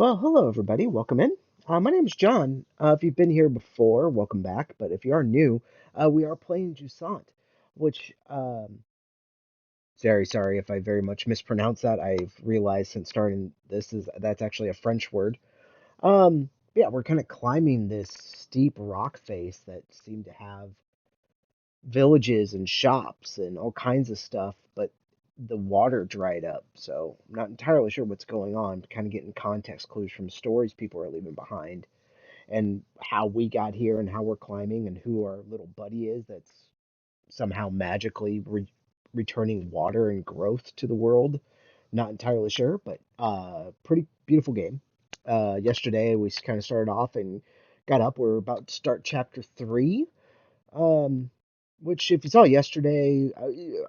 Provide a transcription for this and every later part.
Well, hello everybody. Welcome in. My name is John. If you've been here before, welcome back. But if you are new, we are playing Jusant, which very sorry if I very much mispronounce that. I've realized since starting this is that's actually a French word. Yeah, we're kind of climbing this steep rock face that seemed to have villages and shops and all kinds of stuff, but the water dried up. So I'm not entirely sure what's going on, but kind of getting context clues from stories people are leaving behind and how we got here and how we're climbing and who our little buddy is that's somehow magically returning water and growth to the world. Not entirely sure, but pretty beautiful game. Yesterday we kind of started off and got up. We're about to start chapter three. Um, which if you saw yesterday,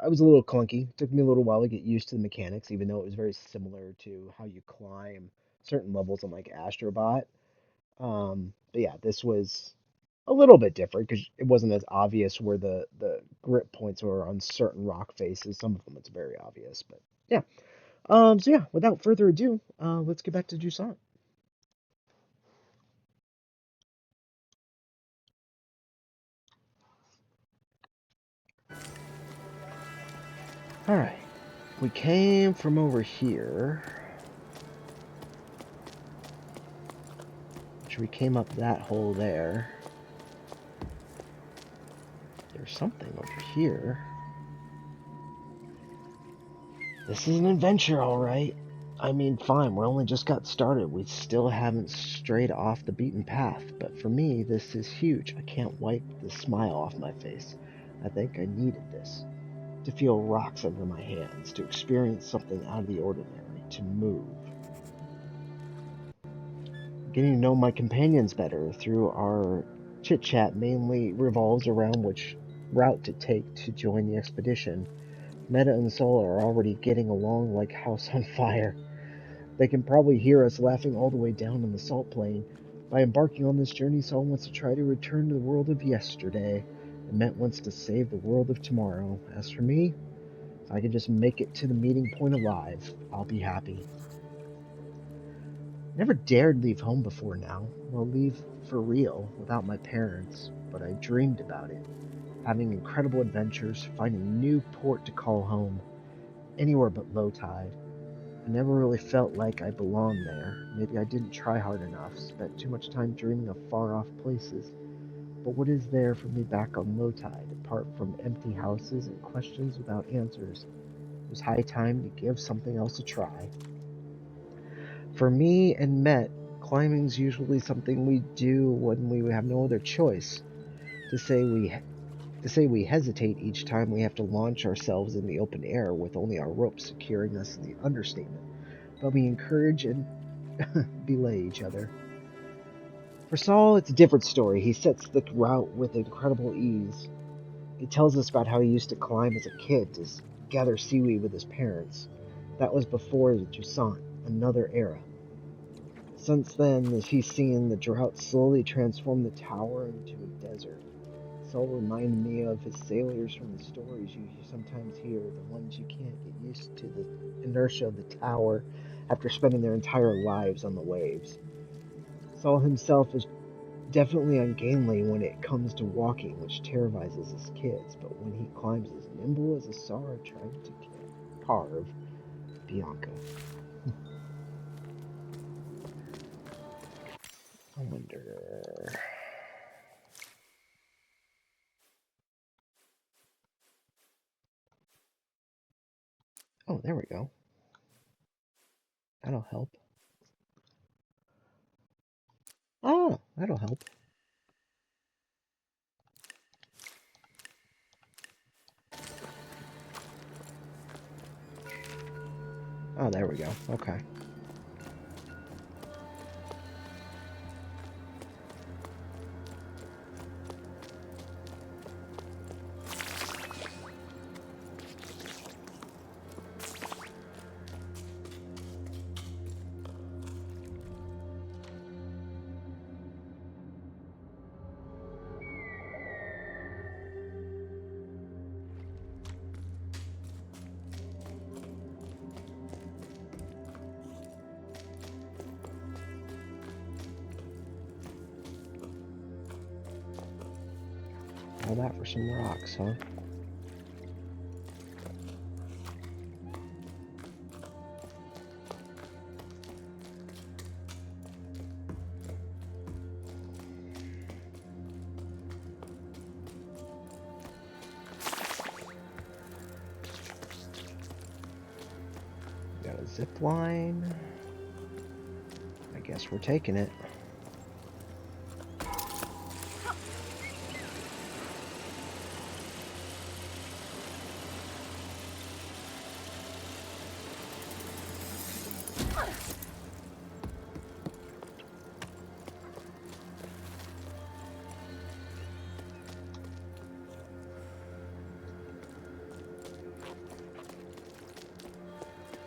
I was a little clunky. It took me a little while to get used to the mechanics, even though it was very similar to how you climb certain levels on like Astrobot. But yeah, this was a little bit different because it wasn't as obvious where the grip points were on certain rock faces. Some of them it's very obvious, but yeah. So yeah, without further ado, let's get back to Jusant. All right, we came from over here, which we came up that hole there. There's something over here. This is an adventure, all right. I mean, fine, we're only just got started. We still haven't strayed off the beaten path. But for me, this is huge. I can't wipe the smile off my face. I think I needed this. To feel rocks under my hands, to experience something out of the ordinary, to move. Getting to know my companions better through our chit chat mainly revolves around which route to take to join the expedition. Meta and Sol are already getting along like house on fire. They can probably hear us laughing all the way down on the salt plain. By embarking on this journey, Sol wants to try to return to the world of yesterday, and Met wants to save the world of tomorrow. As for me, if I can just make it to the meeting point alive, I'll be happy. Never dared leave home before now, or leave for real without my parents, but I dreamed about it. Having incredible adventures, finding a new port to call home, anywhere but low tide. I never really felt like I belonged there. Maybe I didn't try hard enough, spent too much time dreaming of far off places. But what is there for me back on low tide, apart from empty houses and questions without answers? It was high time to give something else a try. For me and Met, climbing's usually something we do when we have no other choice. To say we to say we hesitate each time we have to launch ourselves in the open air with only our ropes securing us is the understatement. But we encourage and belay each other. For Saul, it's a different story. He sets the route with incredible ease. He tells us about how he used to climb as a kid to gather seaweed with his parents. That was before the Jusant, another era. Since then, he's seen the drought slowly transform the tower into a desert. Saul reminded me of his sailors from the stories you sometimes hear, the ones you can't get used to the inertia of the tower after spending their entire lives on the waves. Saul himself is definitely ungainly when it comes to walking, which terrifies us as kids, but when he climbs as nimble as a Sara trying to carve Bianca. I wonder. Oh, there we go. That'll help. Oh, that'll help. Oh, there we go. Okay. All that for some rocks, huh? Got a zip line. I guess we're taking it.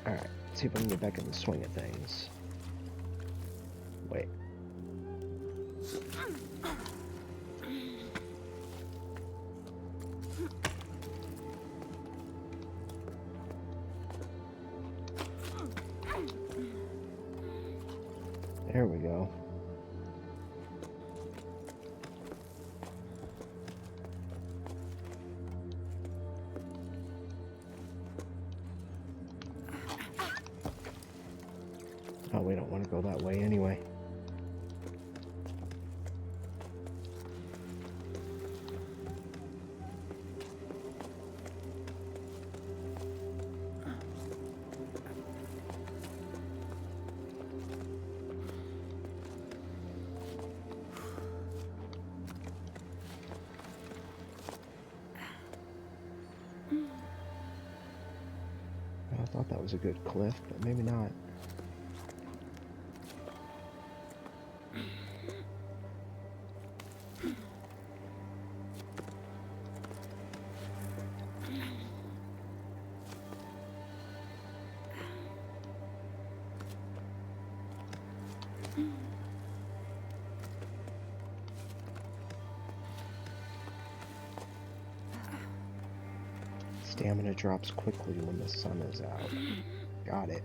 Alright, let's see if I can get back in the swing of things. Wait. There we go. Oh, we don't want to go that way anyway. I thought that was a good cliff, but maybe not. Stamina drops quickly when the sun is out. Got it.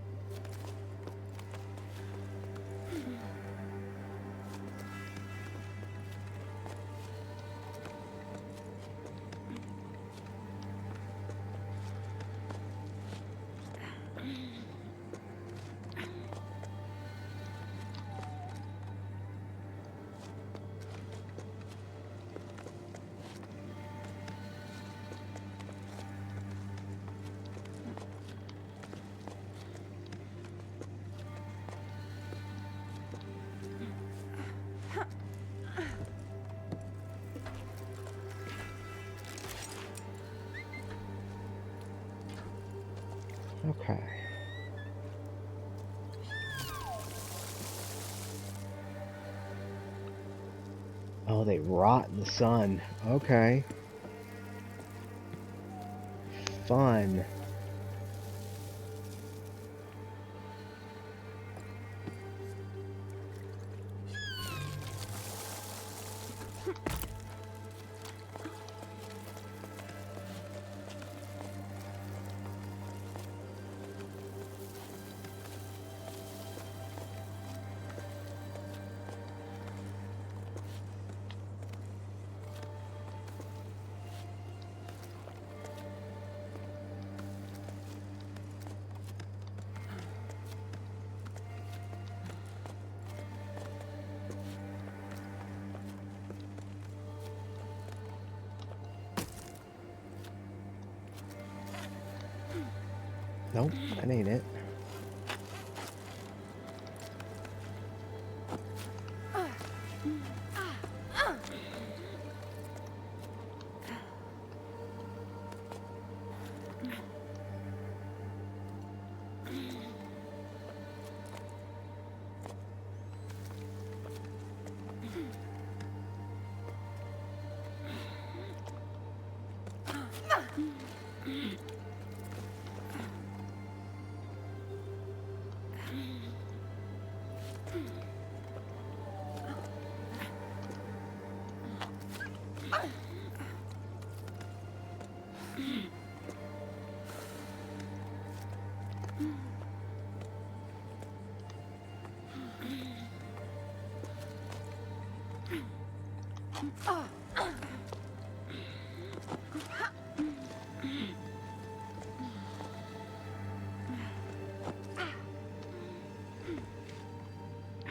Okay. Oh, they rot in the sun. Okay. Fun. Nope, that ain't it.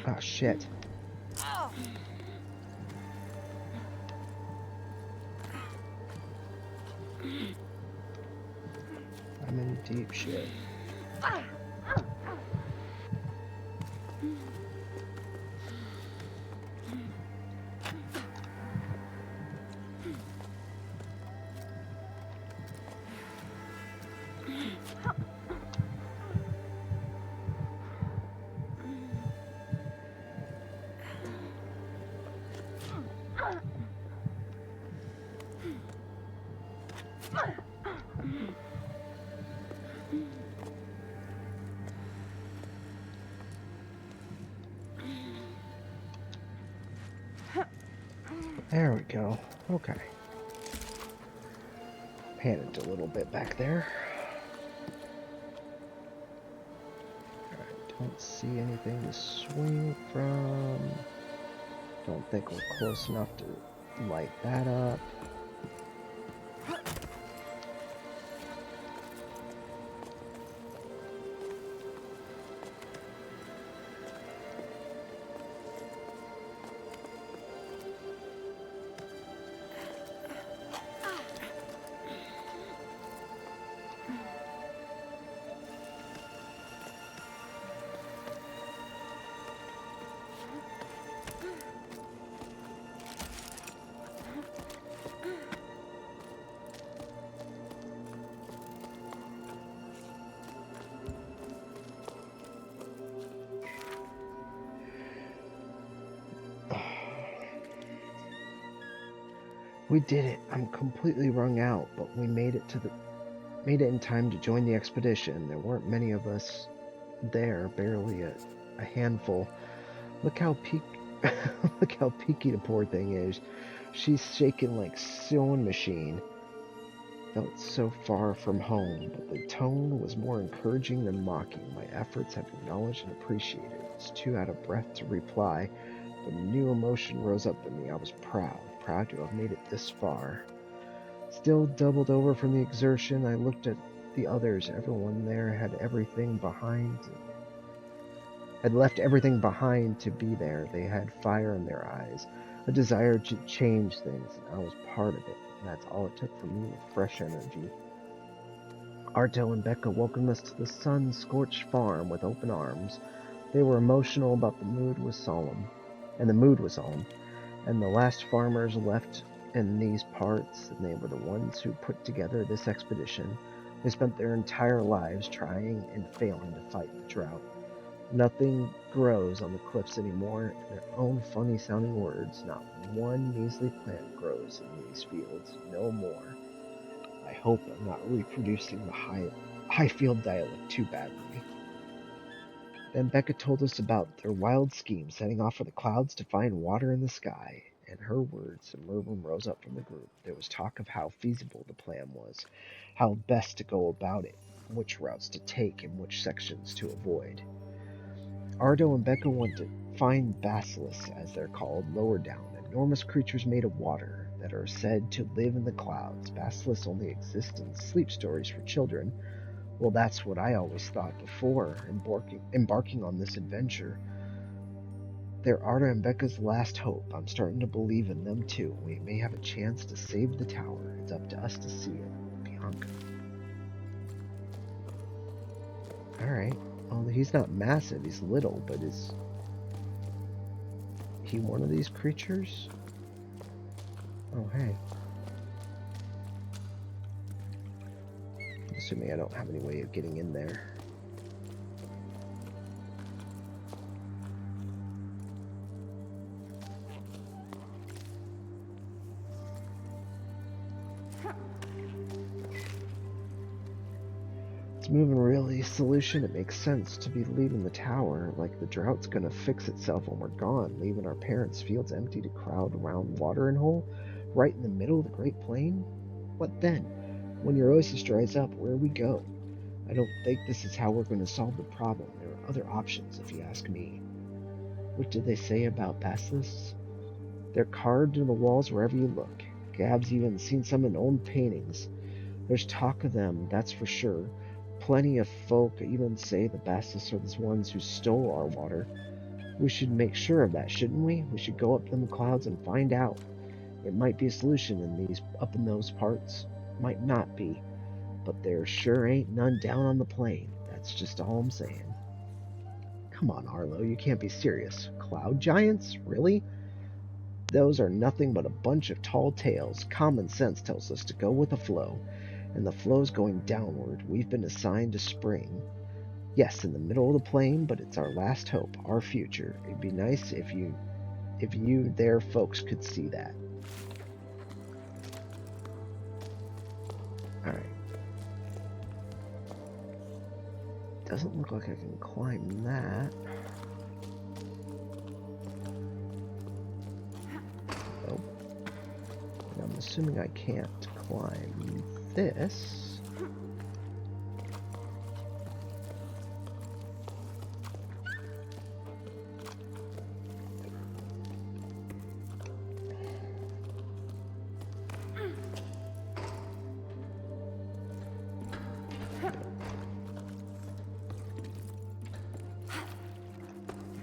Oh, shit. I'm in deep shit. There we go. Okay. Panicked a little bit back there. Alright, don't see anything to swing from. Don't think we're close enough to light that up. We did it. I'm completely wrung out, but we made it in time to join the expedition. There weren't many of us there, barely a handful. Look how look how peaky the poor thing is. She's shaking like sewing machine. Felt so far from home, but the tone was more encouraging than mocking. My efforts have been acknowledged and appreciated. I was too out of breath to reply, but a new emotion rose up in me. I was proud to have made it this far. Still doubled over from the exertion, I looked at the others. Everyone there had left everything behind to be there. They had fire in their eyes, a desire to change things, and I was part of it. And that's all it took for me with fresh energy. Arto and Becca welcomed us to the sun-scorched farm with open arms. They were emotional, but the mood was solemn. And the last farmers left in these parts, and they were the ones who put together this expedition. They spent their entire lives trying and failing to fight the drought. Nothing grows on the cliffs anymore. In their own funny-sounding words, not one measly plant grows in these fields. No more. I hope I'm not reproducing the Highfield dialect too badly. Then Becca told us about their wild scheme, setting off for the clouds to find water in the sky. In her words, a murmur rose up from the group. There was talk of how feasible the plan was, how best to go about it, which routes to take and which sections to avoid. Ardo and Becca want to find basilisks, as they're called, lower down, enormous creatures made of water that are said to live in the clouds. Basilisks only exist in sleep stories for children. Well, that's what I always thought before embarking on this adventure. They're Arda and Becca's last hope. I'm starting to believe in them too. We may have a chance to save the tower. It's up to us to see it. Bianca. Alright. Well, he's not massive, he's little, but is he one of these creatures? Oh, hey. Assuming I don't have any way of getting in there. It's moving really. Solution, it makes sense to be leaving the tower, like the drought's gonna fix itself when we're gone, leaving our parents' fields empty to crowd around watering hole, right in the middle of the Great Plain? What then? When your oasis dries up, where do we go? I don't think this is how we're going to solve the problem. There are other options, if you ask me. What did they say about basilisks? They're carved into the walls wherever you look. Gab's even seen some in old paintings. There's talk of them, that's for sure. Plenty of folk even say the basilisks are the ones who stole our water. We should make sure of that, shouldn't we? We should go up in the clouds and find out. It might be a solution up in those parts. Might not be. But there sure ain't none down on the plain. That's just all I'm saying. Come on, Arlo, you can't be serious. Cloud giants? Really? Those are nothing but a bunch of tall tales. Common sense tells us to go with the flow. And the flow's going downward. We've been assigned to spring. Yes, in the middle of the plain, but it's our last hope, our future. It'd be nice if you there folks could see that. Alright. Doesn't look like I can climb that. Nope. And I'm assuming I can't climb this.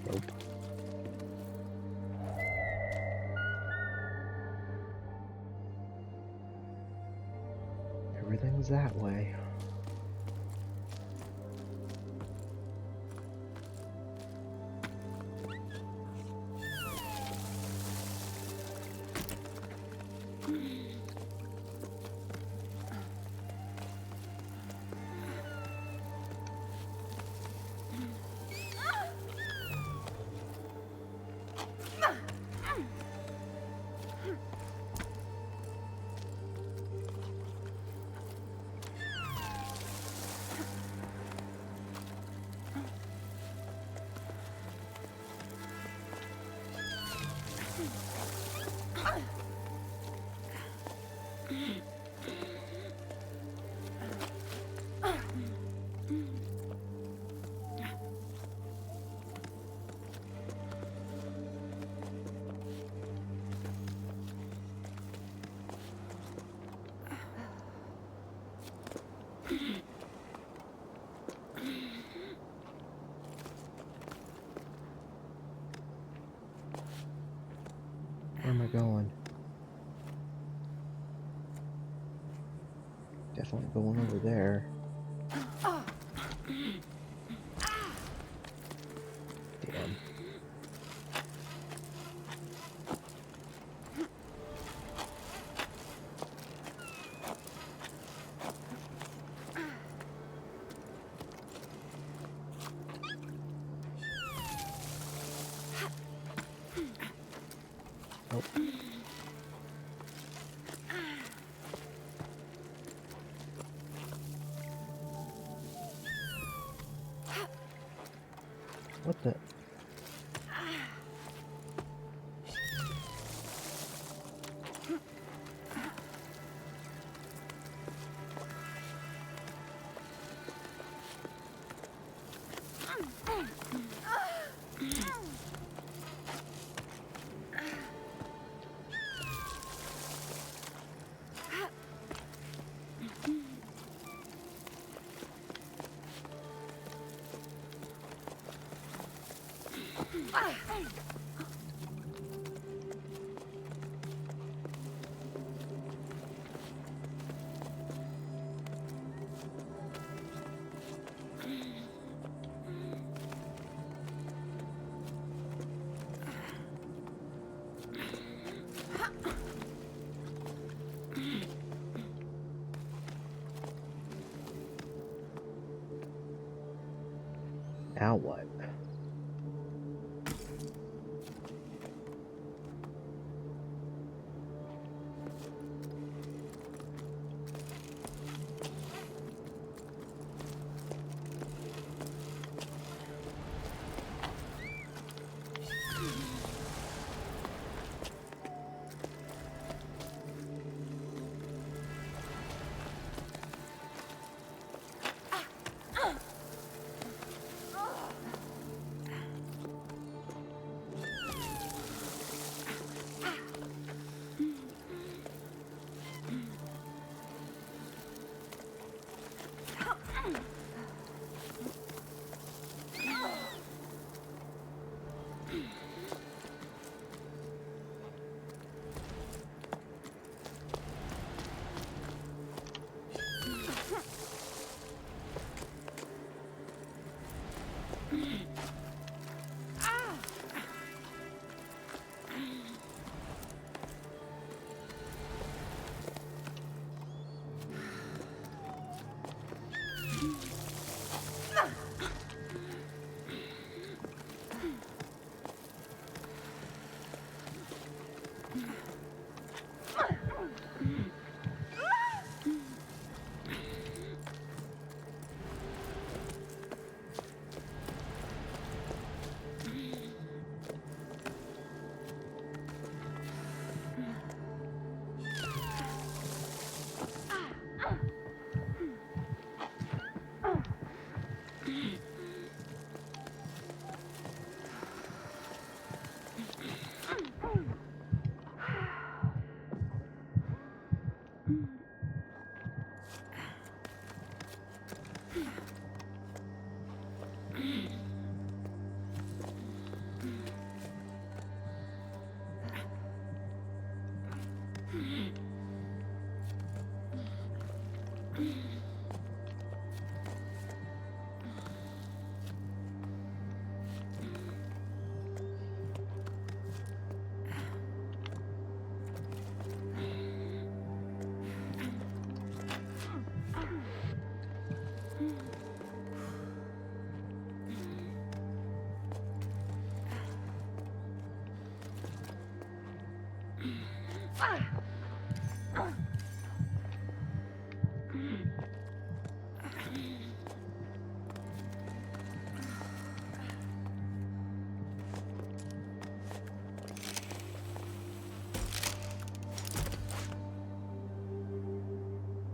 Nope. Everything's that way. Where am I going? Definitely going over there. Damn. Nope. What the? Now what?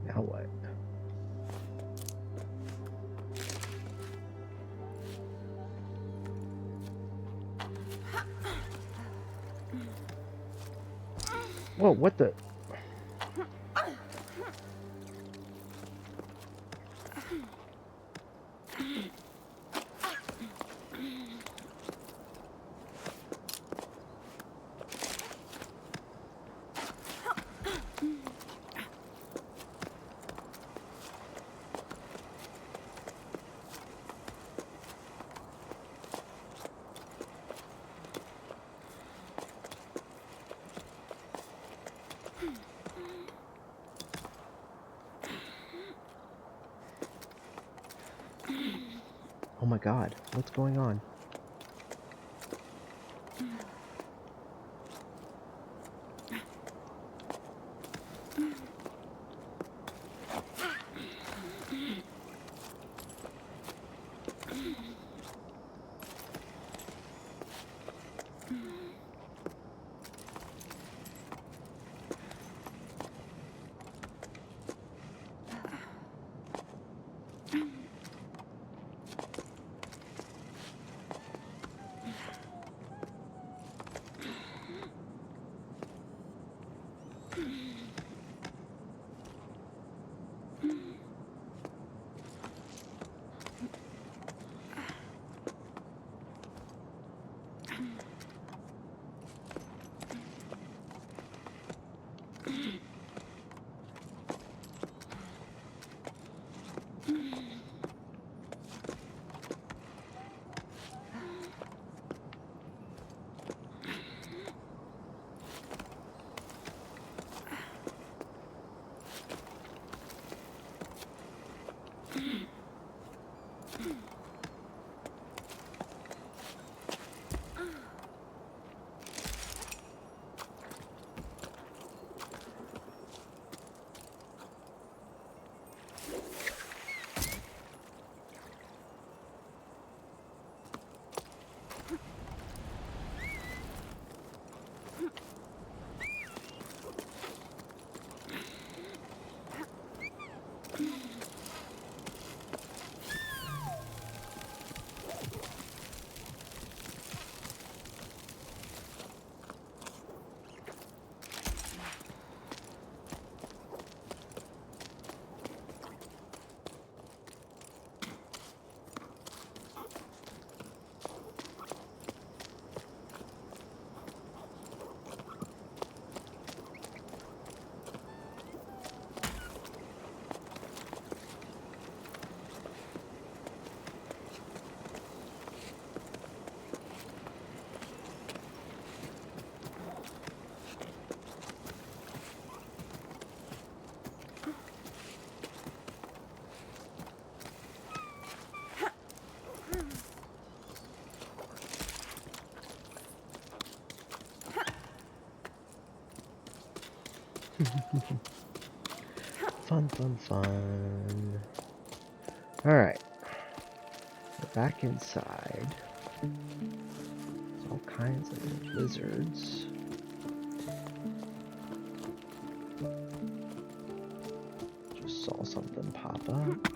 Now what? Whoa, what the? Oh my god, what's going on? Fun, fun, fun. Alright. We're back inside. There's all kinds of lizards. Just saw something pop up.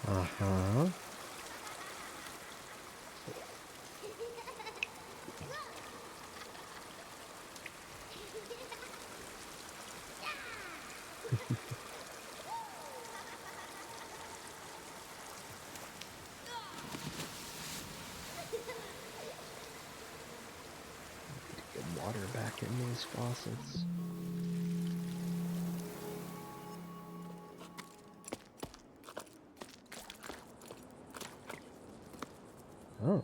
Uh-huh. Get water back in these faucets. Oh.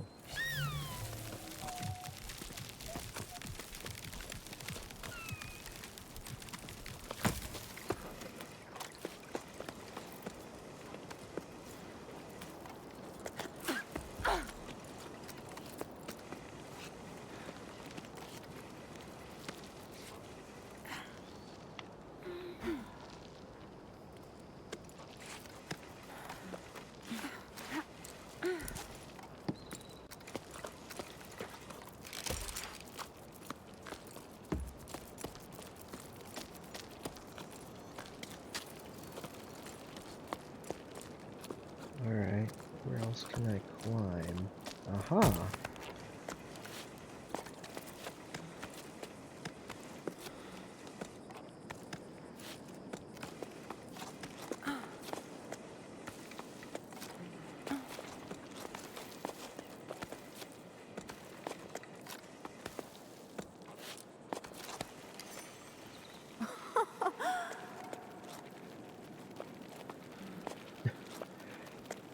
Alright, where else can I climb? Aha!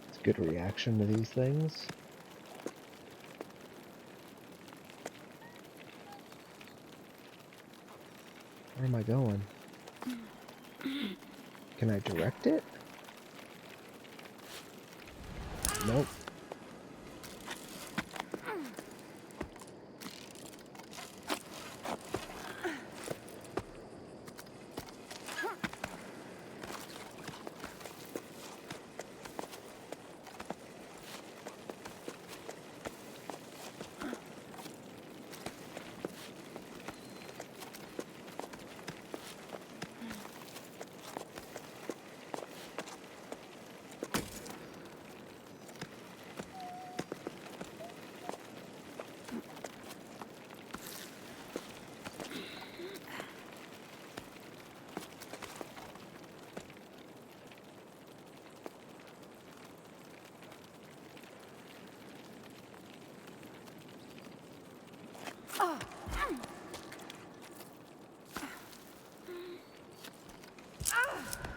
It's a good reaction to these things. Where am I going? Can I direct it? Nope.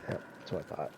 Yep, that's what I thought.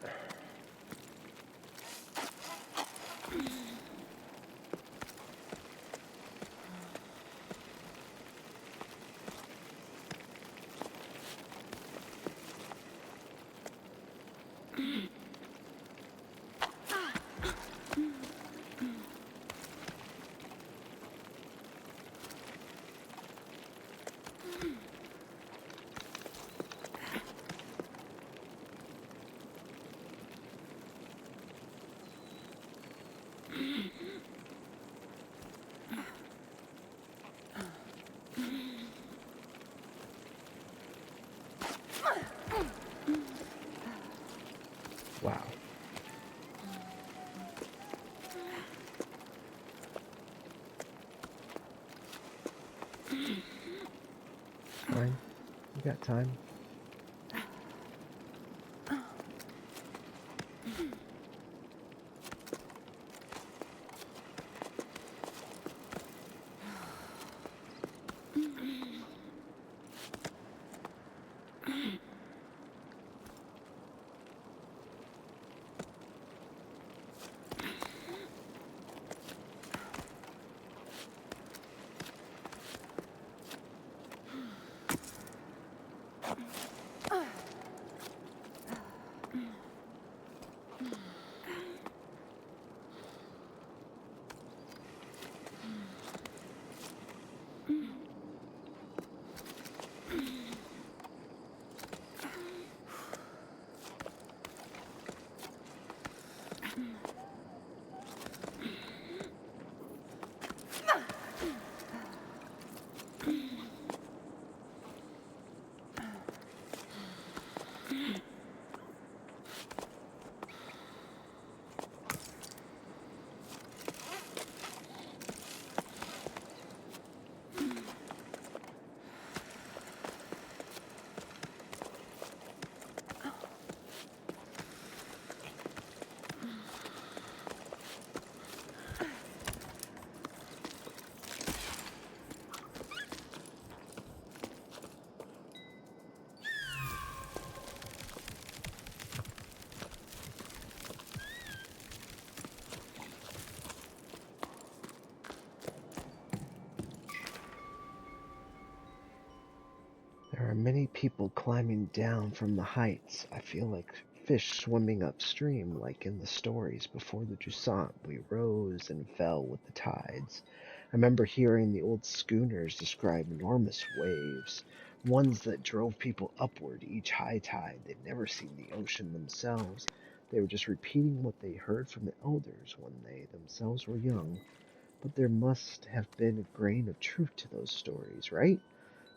Wow. Fine. You got time. people climbing down from the heights. I feel like fish swimming upstream, like in the stories before the Jusant. We rose and fell with the tides. I remember hearing the old schooners describe enormous waves, ones that drove people upward each high tide. They'd never seen the ocean themselves. They were just repeating what they heard from the elders when they themselves were young. But there must have been a grain of truth to those stories, right?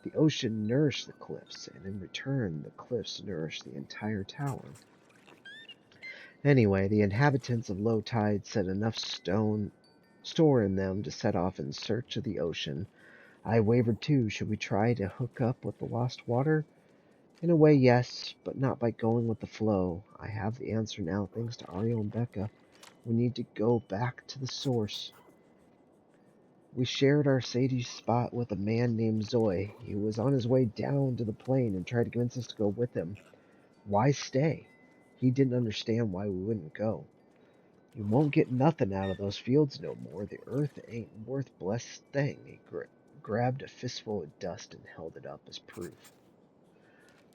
The ocean nourished the cliffs, and in return, the cliffs nourished the entire tower. Anyway, the inhabitants of low tide set enough store in them to set off in search of the ocean. I wavered too. Should we try to hook up with the lost water? In a way, yes, but not by going with the flow. I have the answer now, thanks to Ariel and Becca. We need to go back to the source. We shared our Sadie's spot with a man named Zoe. He was on his way down to the plane and tried to convince us to go with him. Why stay? He didn't understand why we wouldn't go. You won't get nothing out of those fields no more. The earth ain't worth blessed thing. He grabbed a fistful of dust and held it up as proof.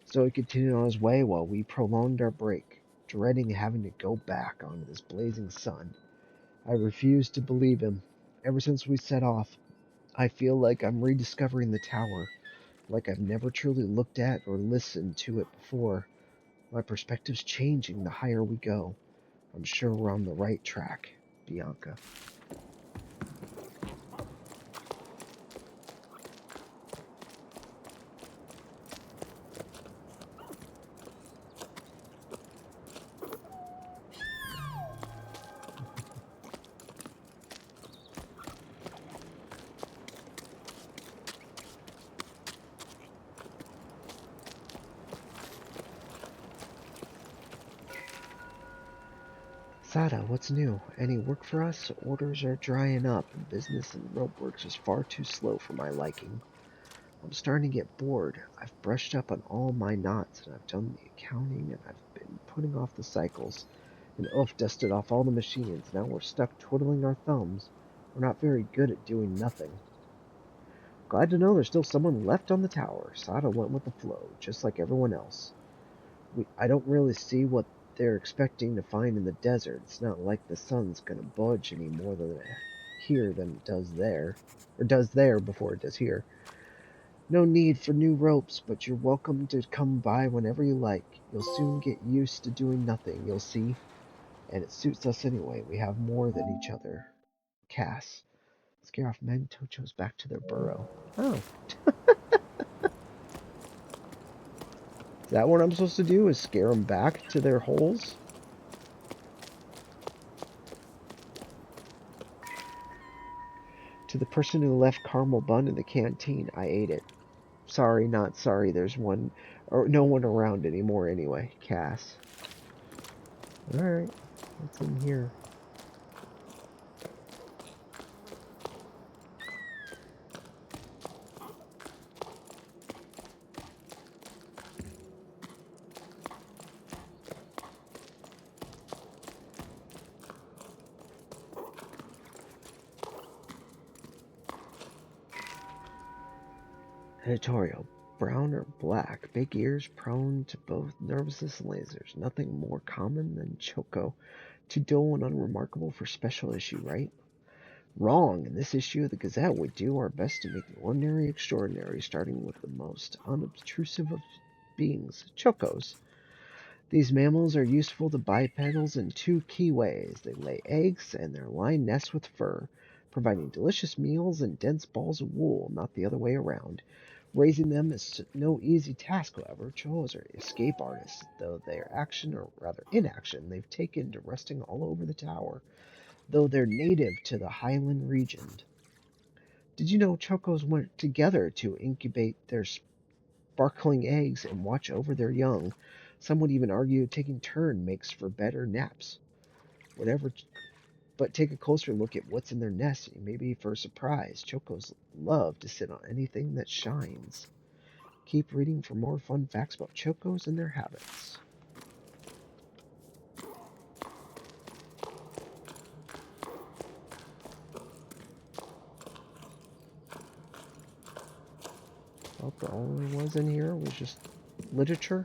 So he continued on his way while we prolonged our break, dreading having to go back onto this blazing sun. I refused to believe him. Ever since we set off, I feel like I'm rediscovering the tower, like I've never truly looked at or listened to it before. My perspective's changing the higher we go. I'm sure we're on the right track, Bianca. Sada, what's new? Any work for us? Orders are drying up, and business in ropeworks is far too slow for my liking. I'm starting to get bored. I've brushed up on all my knots, and I've done the accounting, and I've been putting off the cycles. And Ulf dusted off all the machines. Now we're stuck twiddling our thumbs. We're not very good at doing nothing. Glad to know there's still someone left on the tower. Sada went with the flow, just like everyone else. I don't really see what they're expecting to find in the desert. It's not like the sun's gonna budge any more than here than it does there. Or does there before it does here. No need for new ropes, but you're welcome to come by whenever you like. You'll soon get used to doing nothing, you'll see. And it suits us anyway. We have more than each other. Cass. Scare off men Tochos back to their burrow. Oh. Is that what I'm supposed to do? Is scare them back to their holes? To the person who left caramel bun in the canteen, I ate it. Sorry, not sorry. There's one, or no one around anymore anyway. Cass. Alright, what's in here? Editorial. Brown or black, big ears prone to both nervousness and lasers. Nothing more common than Choco. Too dull and unremarkable for special issue, right? Wrong. In this issue of the Gazette, we do our best to make the ordinary extraordinary, starting with the most unobtrusive of beings, Chocos. These mammals are useful to bipedals in two key ways. They lay eggs and their line nests with fur, providing delicious meals and dense balls of wool, not the other way around. Raising them is no easy task, however. Chocos are escape artists, though their action, or rather inaction, they've taken to resting all over the tower, though they're native to the highland region. Did you know chocos went together to incubate their sparkling eggs and watch over their young? Some would even argue taking turn makes for better naps. Whatever, but take a closer look at what's in their nest, and maybe for a surprise. Chocos love to sit on anything that shines. Keep reading for more fun facts about chocos and their habits. Well, the only was in here was just literature?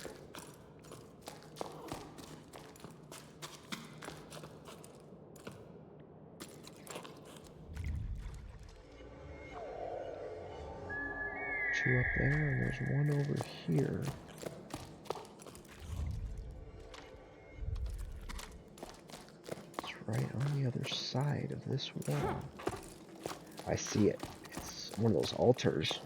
Two up there, and there's one over here. It's right on the other side of this wall. I see it. It's one of those altars.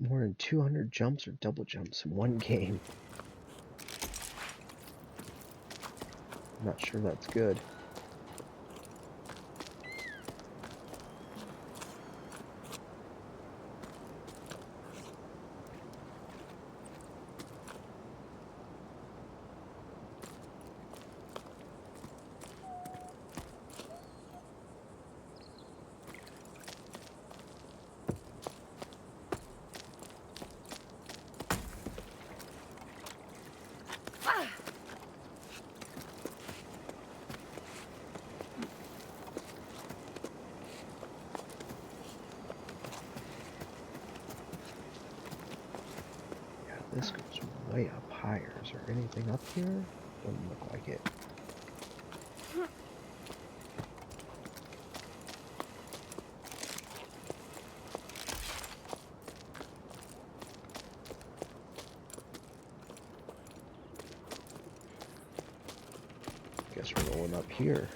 More than 200 jumps or double jumps in one game. I'm not sure that's good. This goes way up higher. Is there anything up here? Doesn't look like it. Guess we're going up here.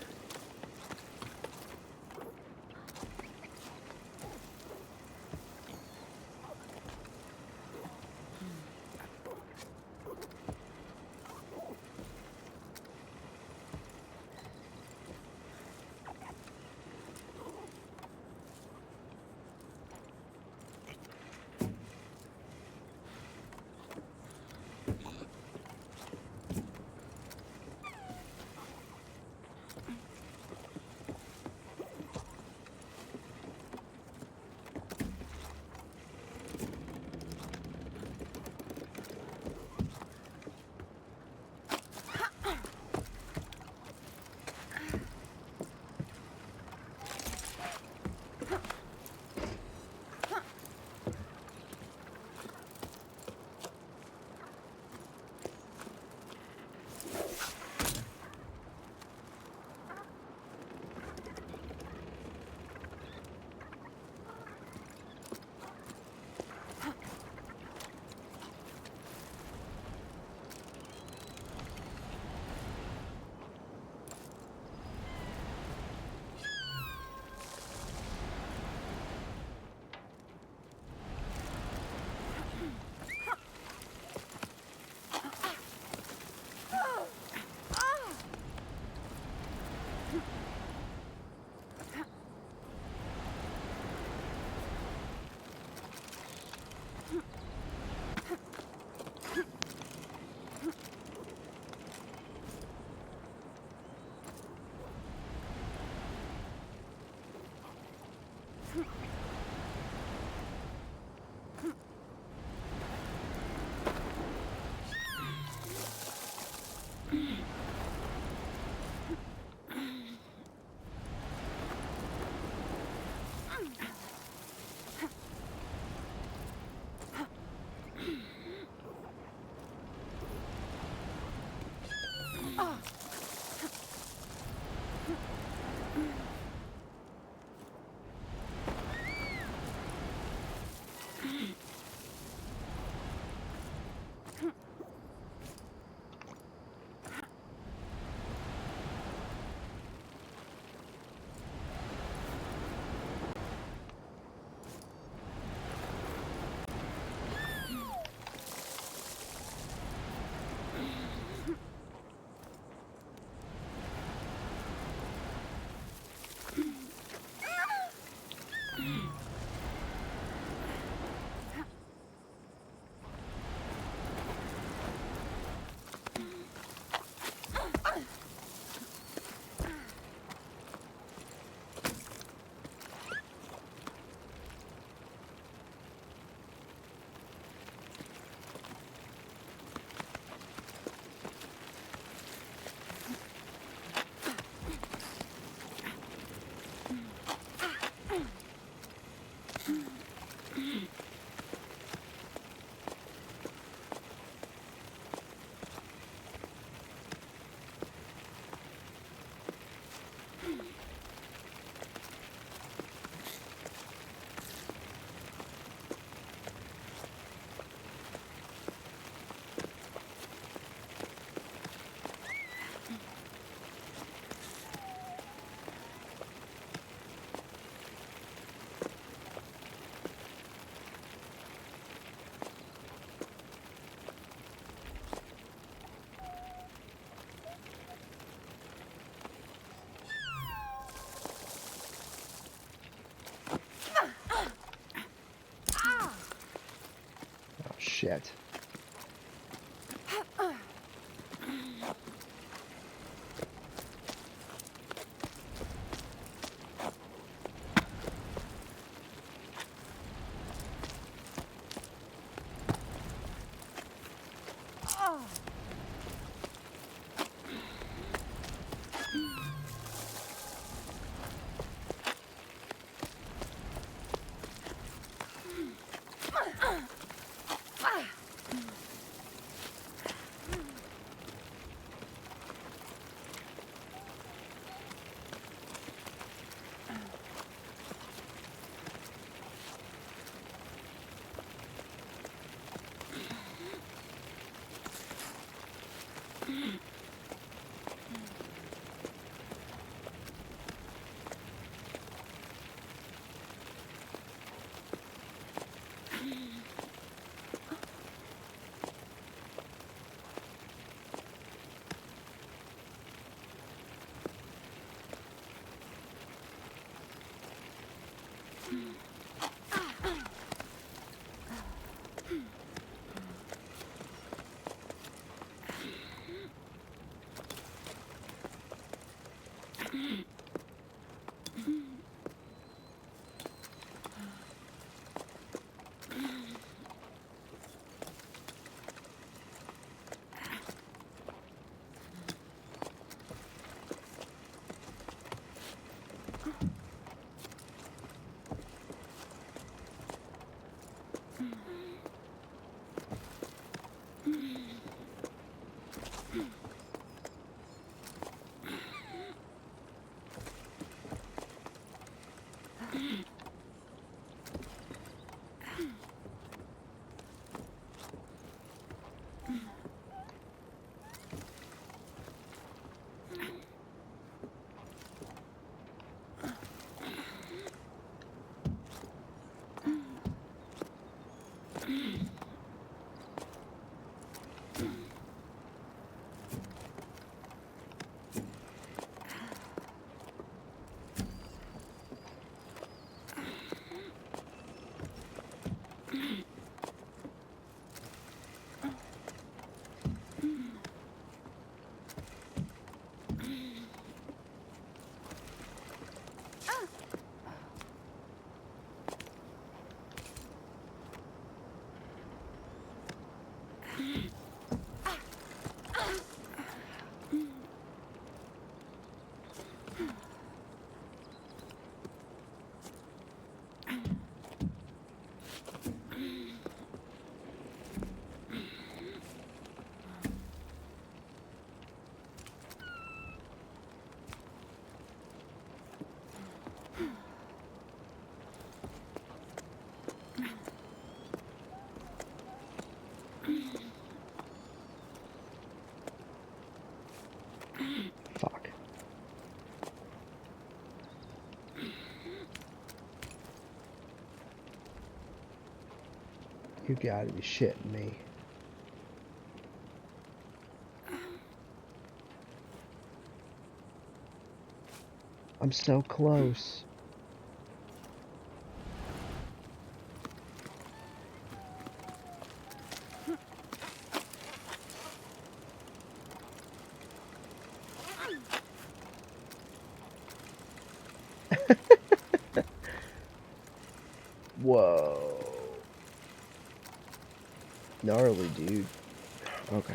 Oh, shit. You gotta be shitting me. I'm so close. Whoa. Gnarly, dude. Okay.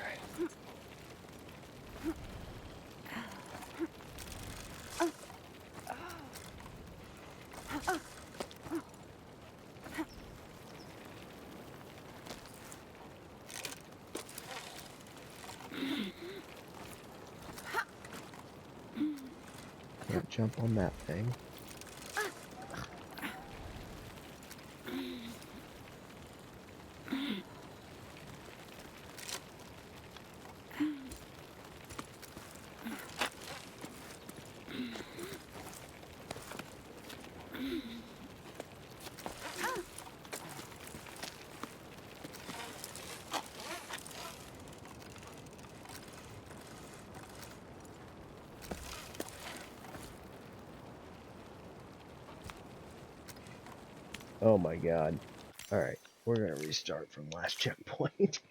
Can't jump on that thing. Oh my god. Alright, we're gonna restart from last checkpoint.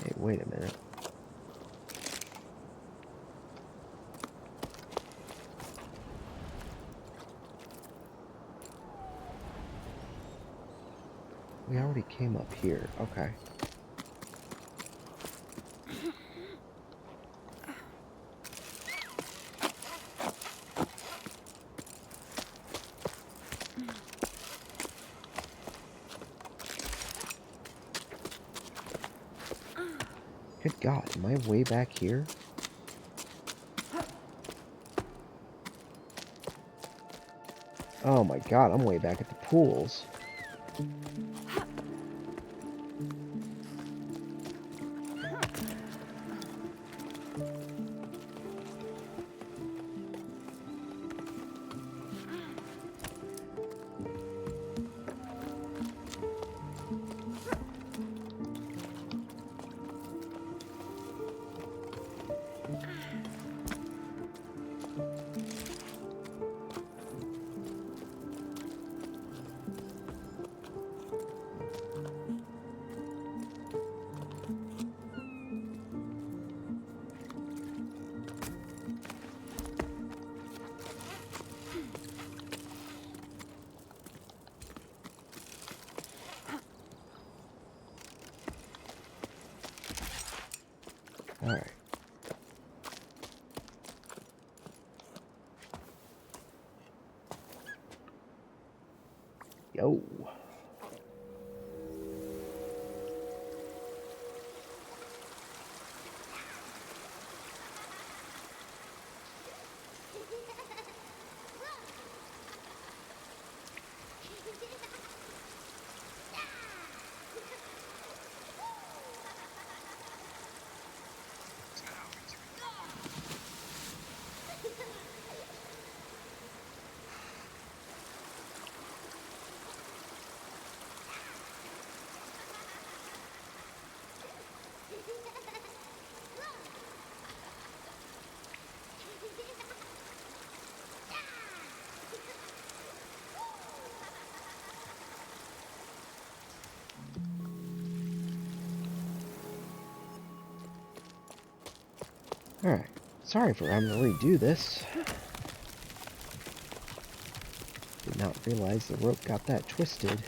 Hey, wait a minute. We already came up here. Okay. Good God, am I way back here? Oh my god, I'm way back at the pools. Alright. Yo. Alright. Sorry for having to redo this. Did not realize the rope got that twisted.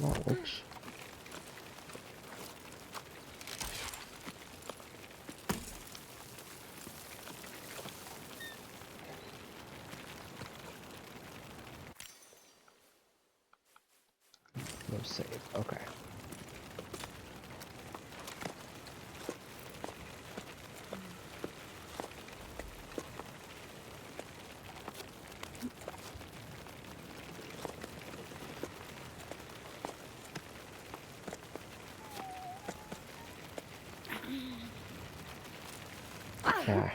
That works. No save. Okay. Okay.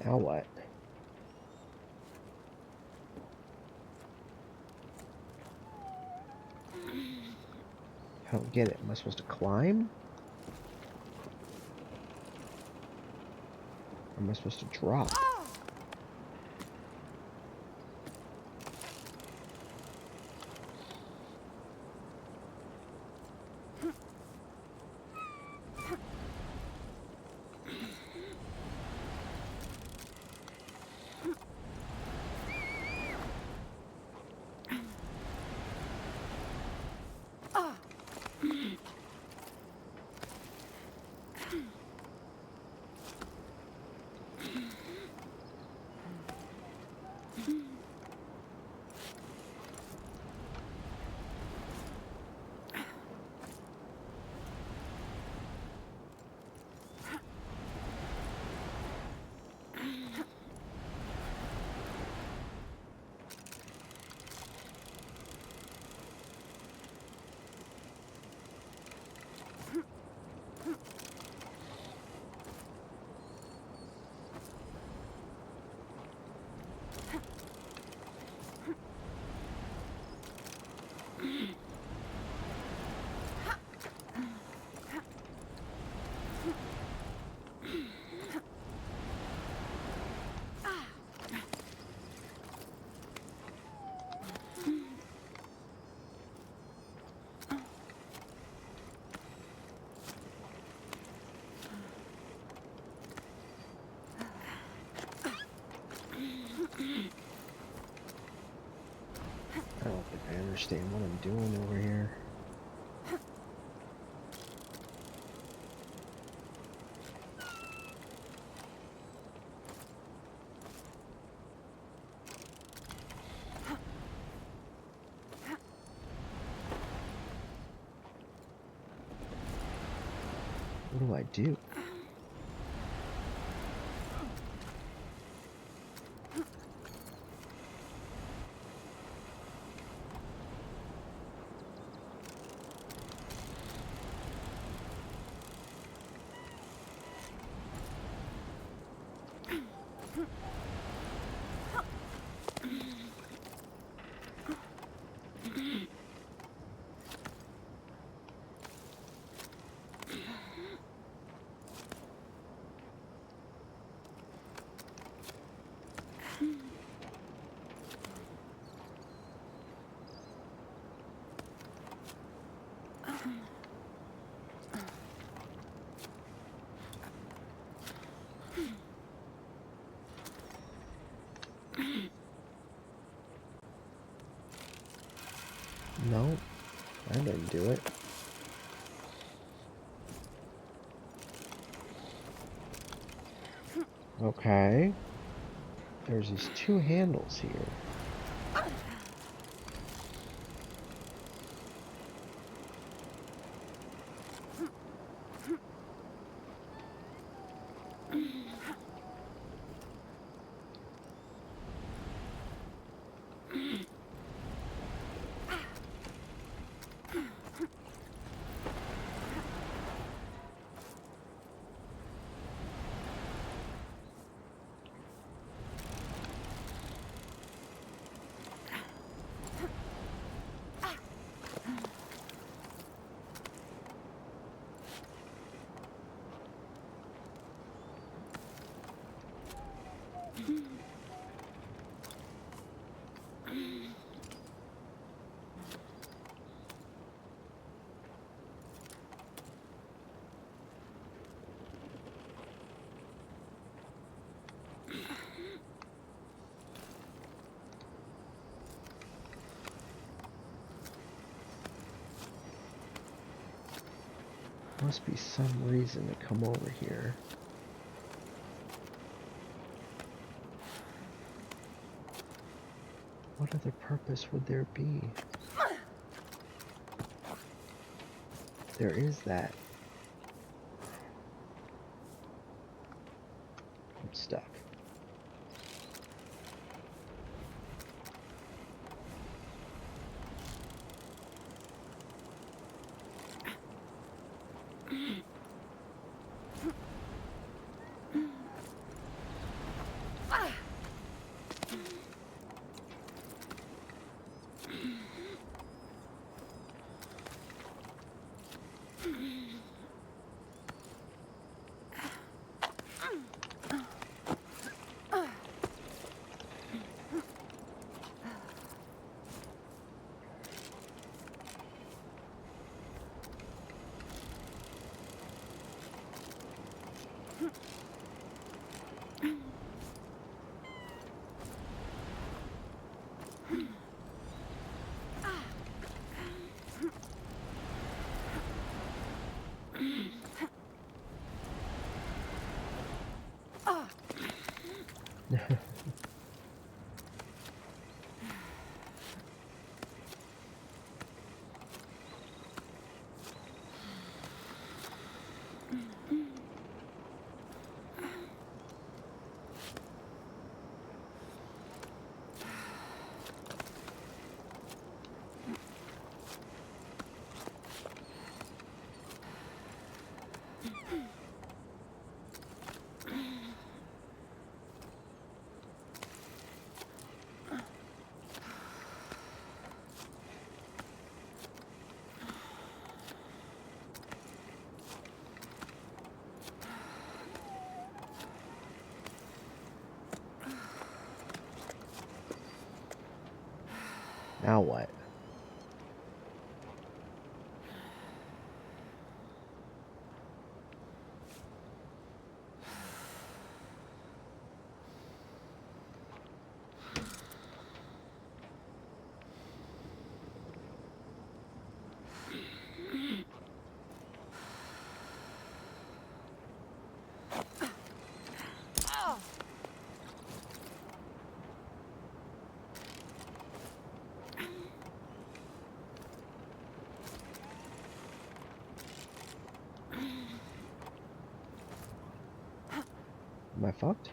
Now what? I don't get it. Am I supposed to climb? Or am I supposed to drop? I don't think I understand what I'm doing over here. What do I do? No, I didn't do it. Okay. There's these two handles here. Must be some reason to come over here. What other purpose would there be? There is that. I'm stuck. Now what? Am I fucked?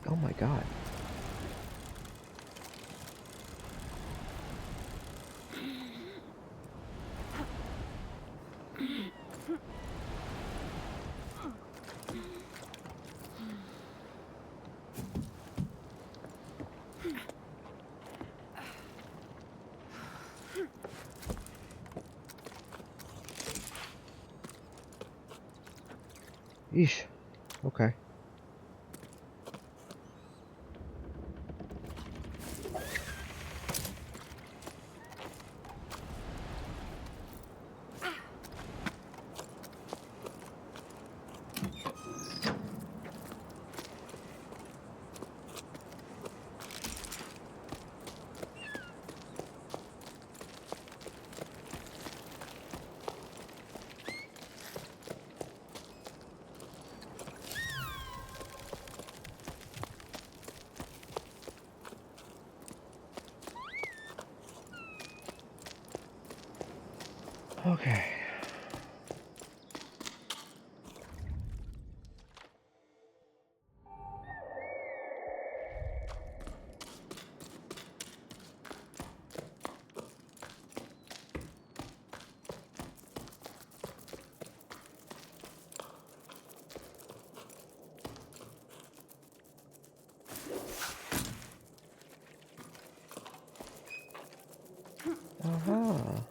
Oh my god. Yeesh. Okay. Okay. Aha.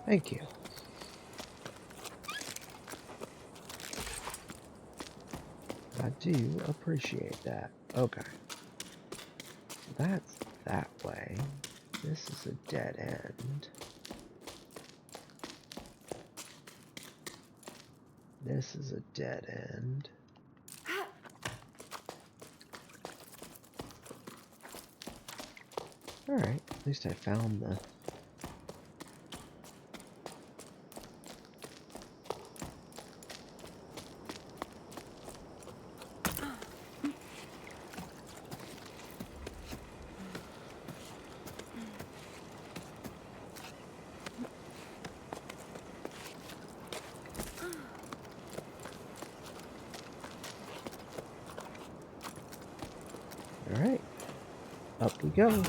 Thank you. I do appreciate that. Okay. That's that way. This is a dead end. This is a dead end. Alright, at least I found the... Alright, up we go.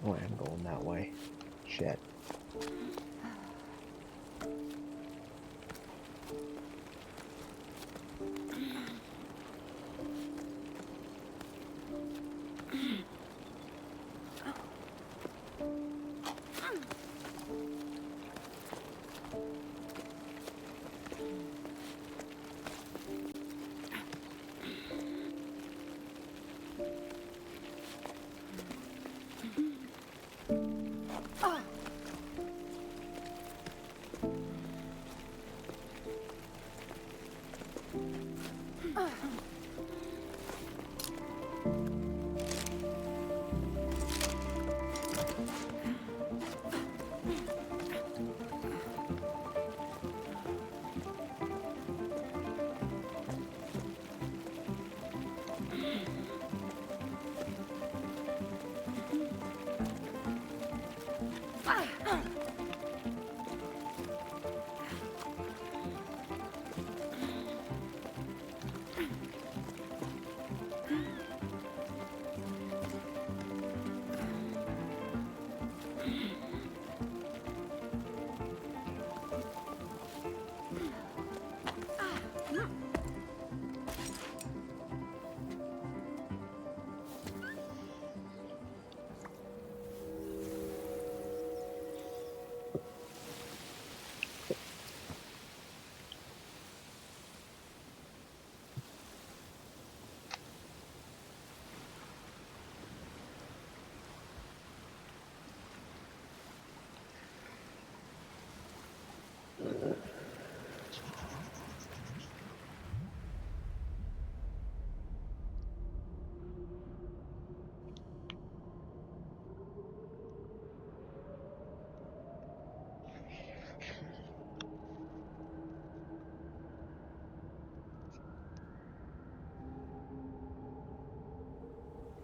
Oh, I am going that way. Shit.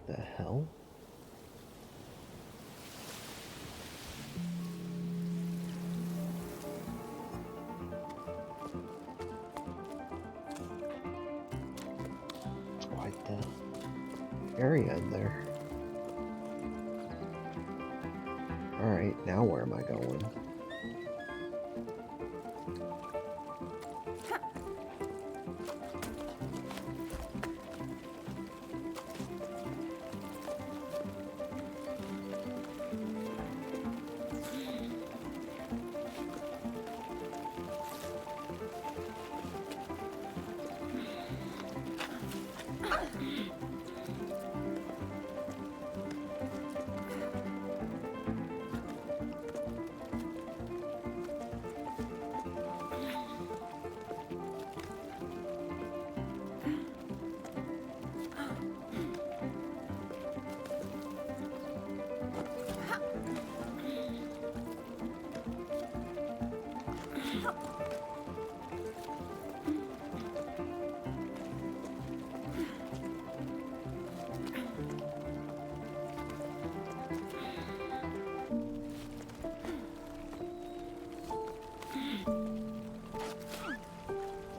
The hell? It's quite the area in there. Alright, now where am I going?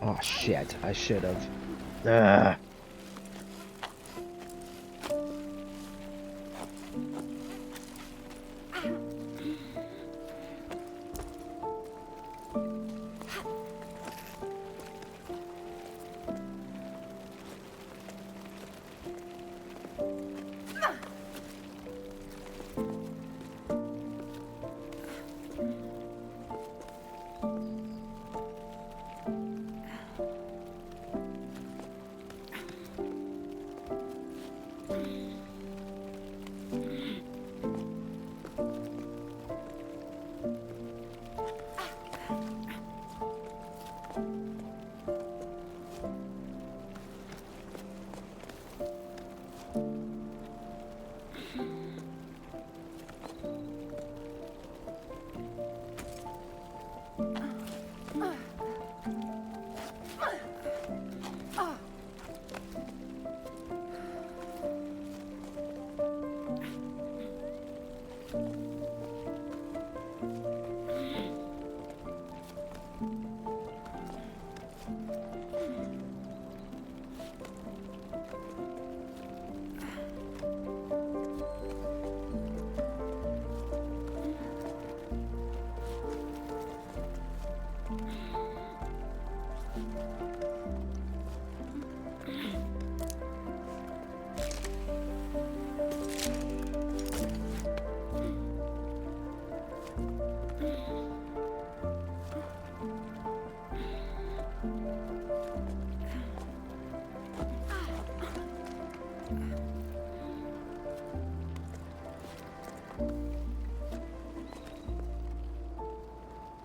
Oh shit, I should have. Ugh.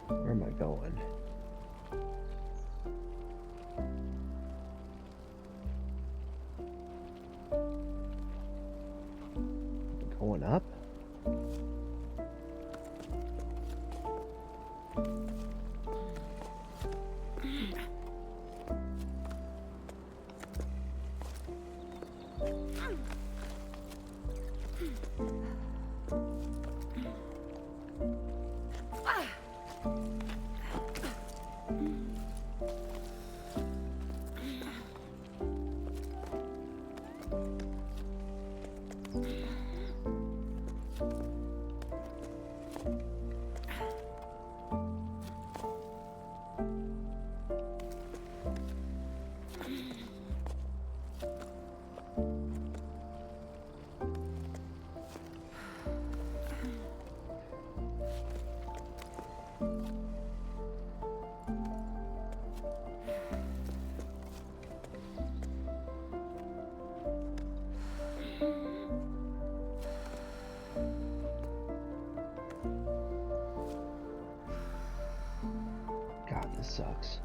Where am I going? Going up? God, this sucks.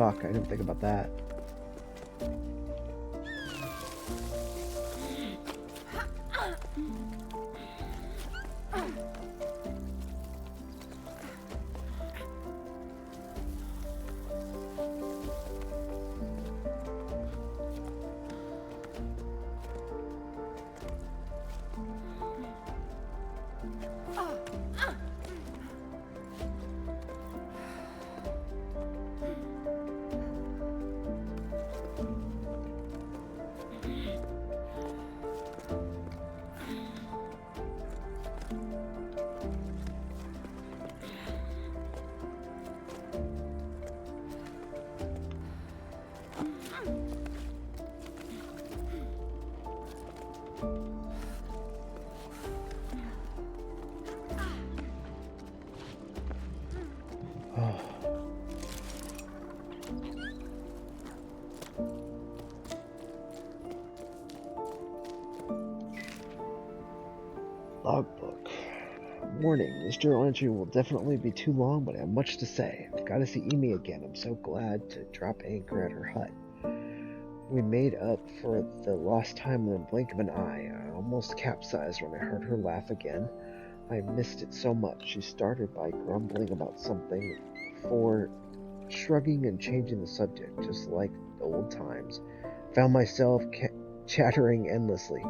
fuck, I didn't think about that. Logbook. Warning, this journal entry will definitely be too long, but I have much to say. I've got to see Amy again. I'm so glad to drop anchor at her hut. We made up for the lost time in the blink of an eye. I almost capsized when I heard her laugh again. I missed it so much. She started by grumbling about something before shrugging and changing the subject, just like the old times. Found myself chattering endlessly.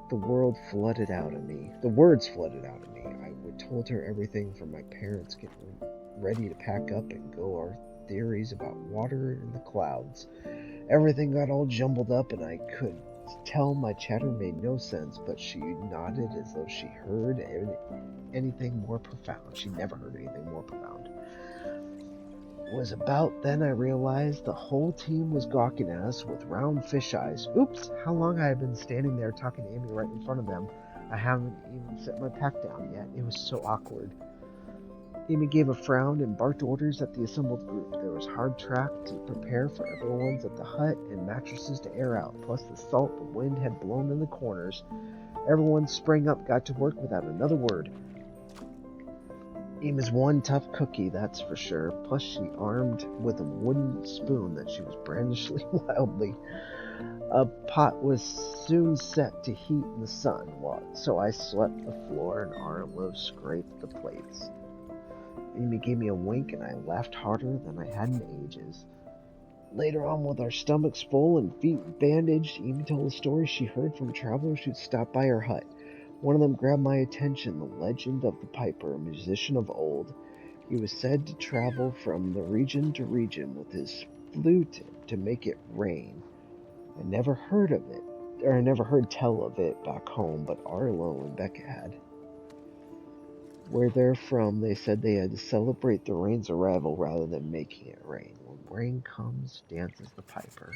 The words flooded out of me. I told her everything from my parents getting ready to pack up and go, our theories about water in the clouds. Everything got all jumbled up, and I could tell my chatter made no sense, but she nodded as though she heard anything more profound. She never heard anything more profound. It was about then I realized the whole team was gawking at us with round fish eyes. Oops, how long I had been standing there talking to Amy right in front of them. I haven't even set my pack down yet. It was so awkward. Amy gave a frown and barked orders at the assembled group. There was hard track to prepare for everyone's at the hut and mattresses to air out, plus the salt the wind had blown in the corners. Everyone sprang up, got to work without another word. Amy's one tough cookie, that's for sure, plus she armed with a wooden spoon that she was brandishing wildly. A pot was soon set to heat in the sun, so I swept the floor and Arlo scraped the plates. Amy gave me a wink and I laughed harder than I had in ages. Later on, with our stomachs full and feet bandaged, Amy told a story she heard from travelers who'd stopped by her hut. One of them grabbed my attention, the legend of the piper, a musician of old. He was said to travel from the region to region with his flute to make it rain. I never heard tell of it back home, but Arlo and Becca had. Where they're from, they said they had to celebrate the rain's arrival rather than making it rain. When rain comes, dances the piper.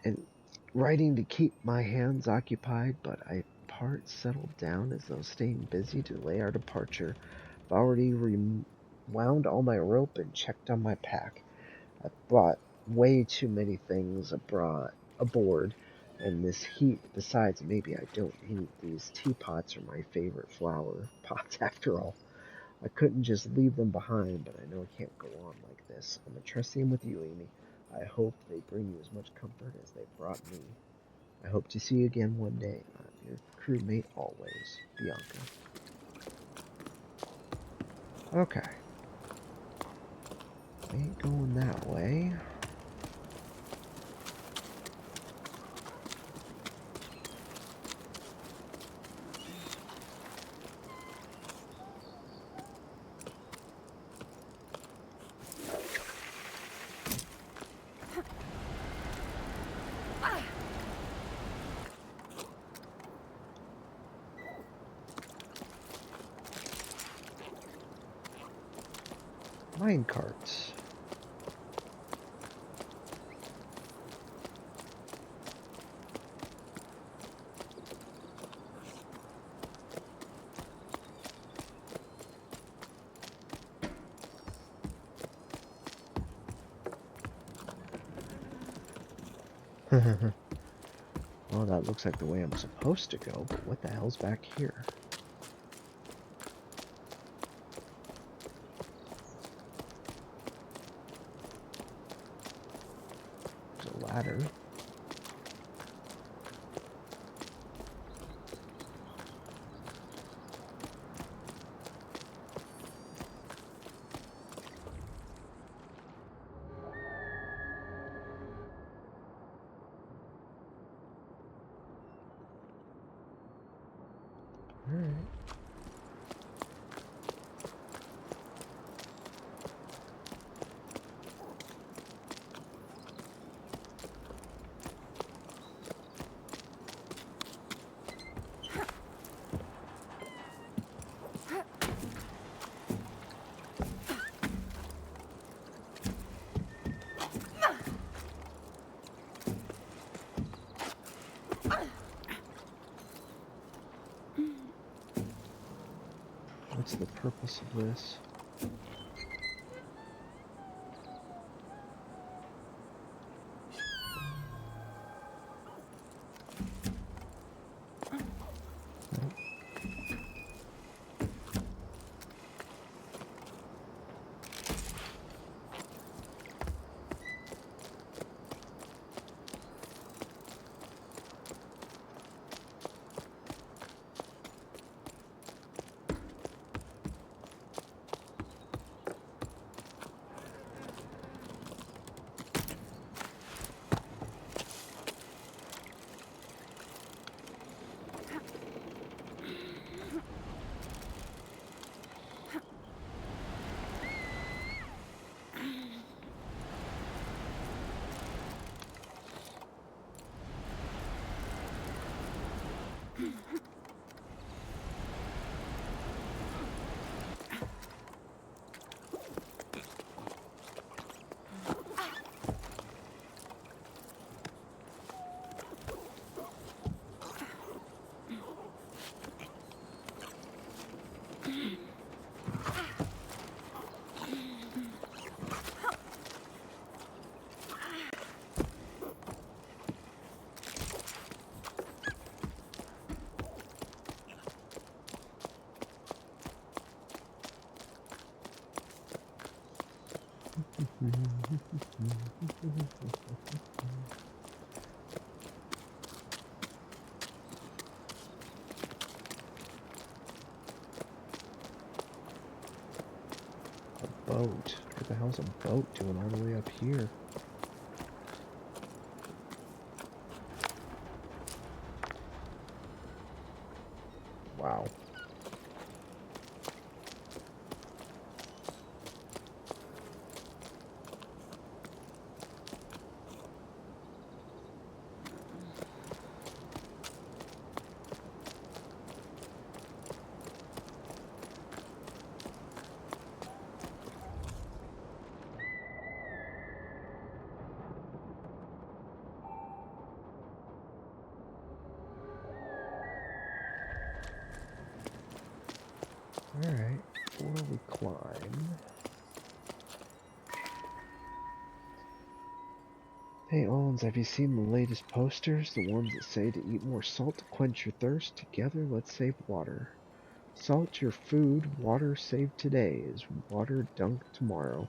And writing to keep my hands occupied, but I part settled down as though staying busy to delay our departure. I've already wound all my rope and checked on my pack. I brought way too many things aboard, and this heat, besides, maybe I don't eat. These teapots are my favorite flower pots, after all. I couldn't just leave them behind, but I know I can't go on like this. I'm entrusting with you, Amy. I hope they bring you as much comfort as they brought me. I hope to see you again one day. I'm your crewmate always, Bianca. Okay. Ain't going that way. Mine carts. Well, that looks like the way I'm supposed to go, but what the hell's back here? ladder. Alright. What's the purpose of this? A boat. What the hell's a boat doing all the way up here? Wow. Alright, before we climb... Hey Owens, have you seen the latest posters? The ones that say to eat more salt to quench your thirst? Together, let's save water. Salt your food, water saved today is water dunked tomorrow.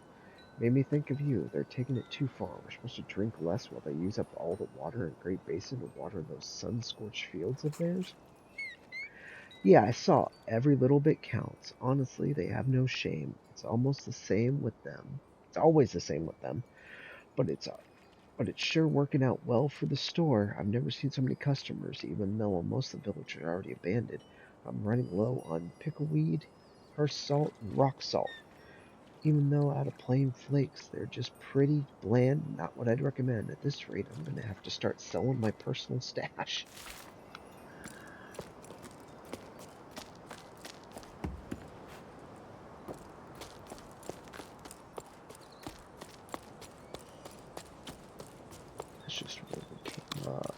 Made me think of you. They're taking it too far. We're supposed to drink less while they use up all the water in Great Basin to water those sun-scorched fields of theirs. Yeah, I saw. Every little bit counts. Honestly, they have no shame. It's almost the same with them. It's always the same with them. But it's sure working out well for the store. I've never seen so many customers, even though most of the village are already abandoned. I'm running low on pickleweed, hearth salt, and rock salt. Even though out of plain flakes, they're just pretty bland, not what I'd recommend. At this rate, I'm gonna have to start selling my personal stash. That's just where we came up.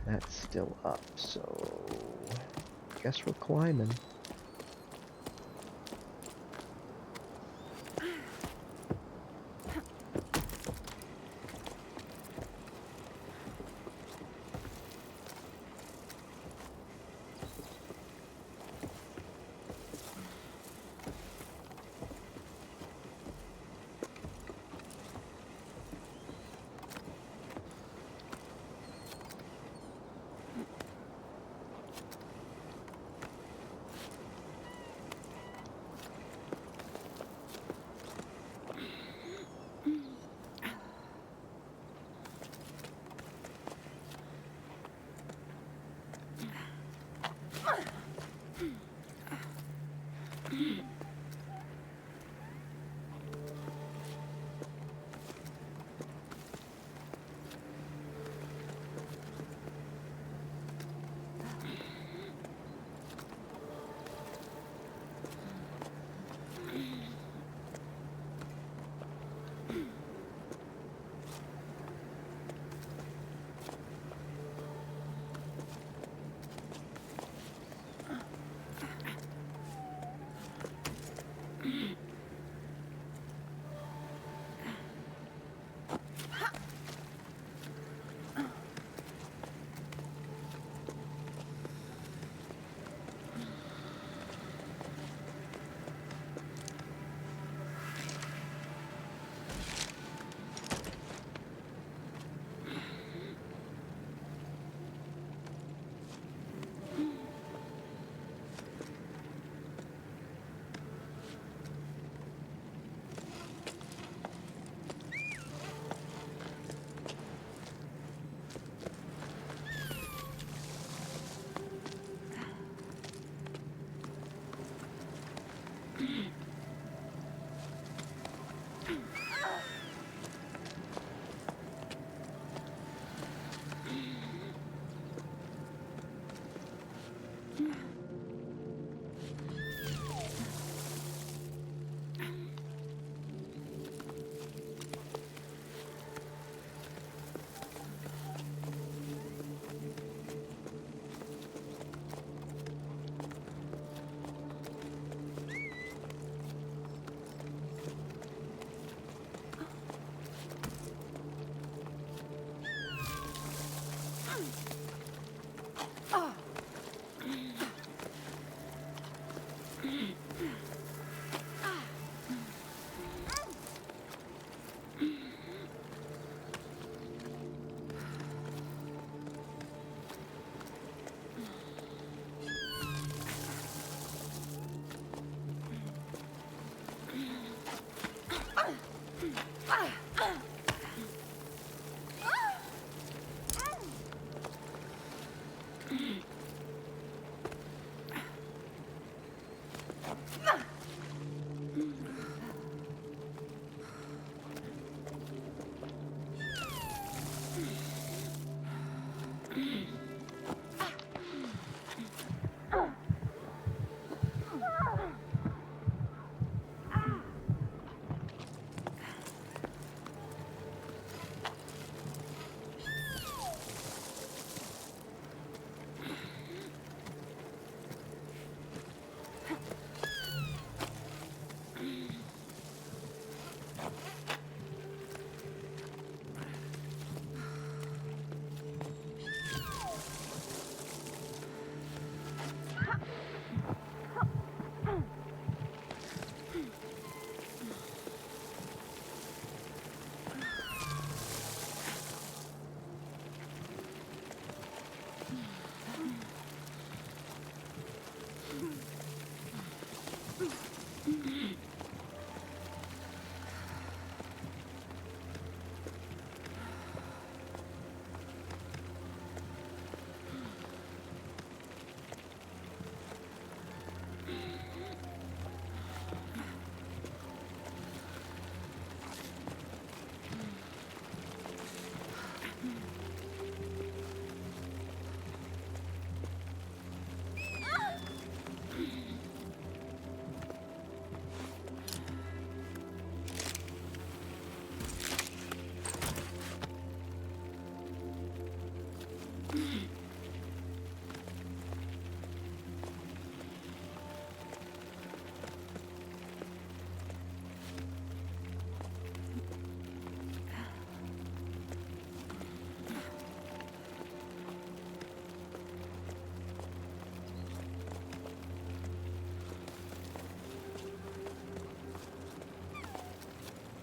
That's still up, so guess we're climbing.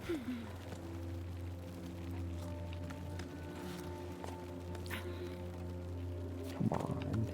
Come on.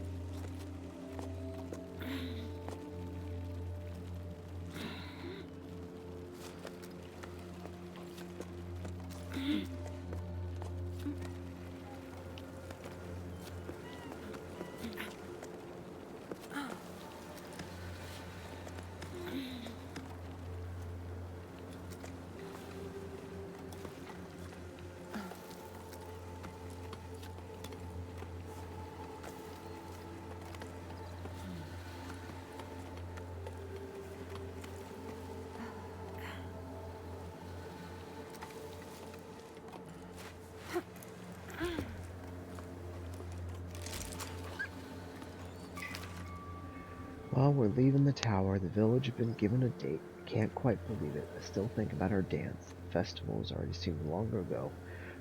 Well, we're leaving the tower. The village has been given a date. I can't quite believe it. I still think about our dance. The festival has already seemed long ago.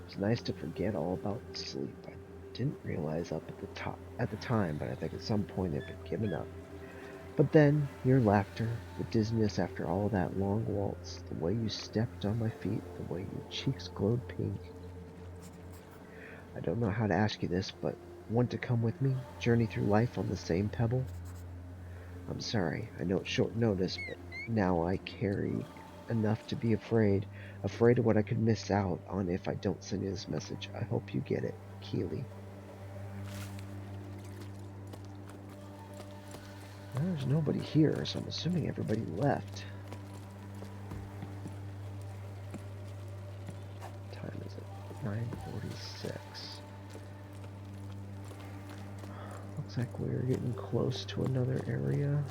It's nice to forget all about sleep. I didn't realize at the time, but I think at some point it had been given up. But then, your laughter, the dizziness after all that long waltz, the way you stepped on my feet, the way your cheeks glowed pink. I don't know how to ask you this, but want to come with me? Journey through life on the same pebble? I'm sorry, I know it's short notice, but now I carry enough to be afraid of what I could miss out on if I don't send you this message. I hope you get it, Keely. Well, there's nobody here, so I'm assuming everybody left. What time is it? 9:46. Looks like we're getting close to another area.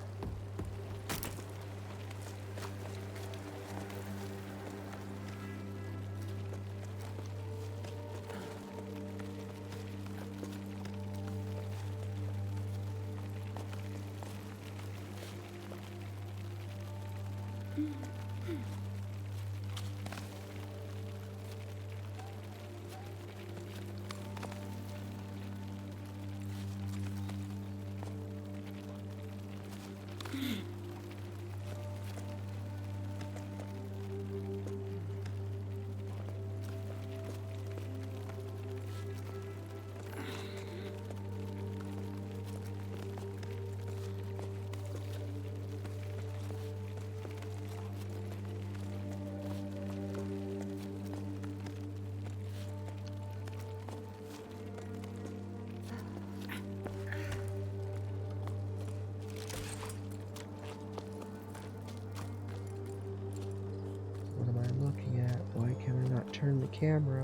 What am I looking at? Why can I not turn the camera?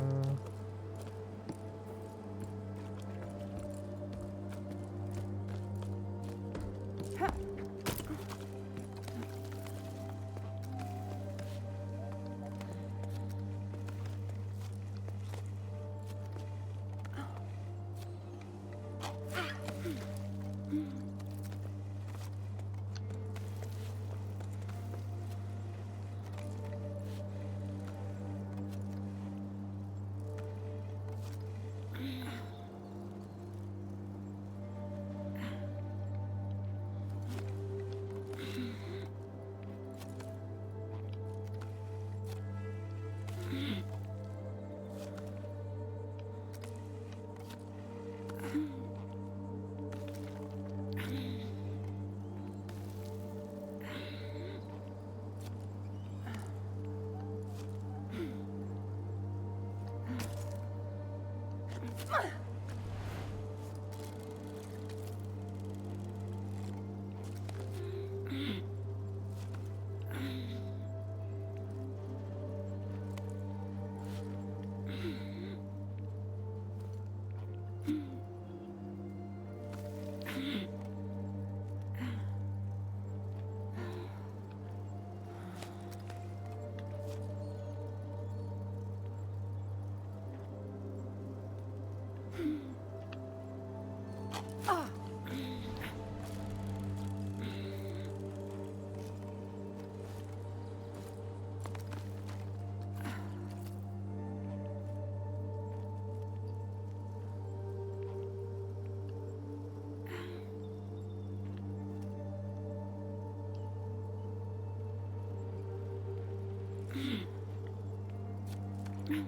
Oh.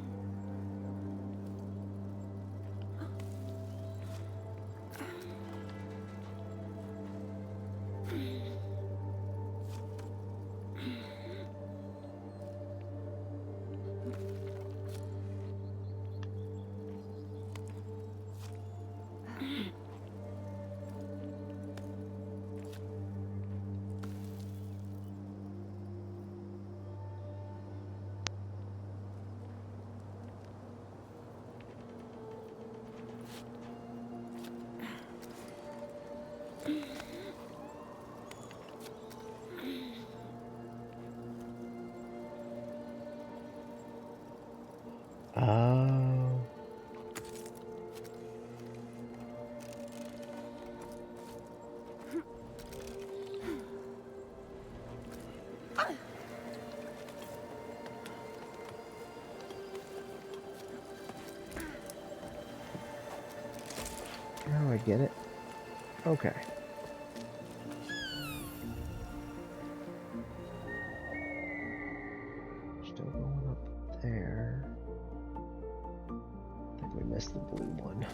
Now I get it. Okay. Still going up there. I think we missed the blue one.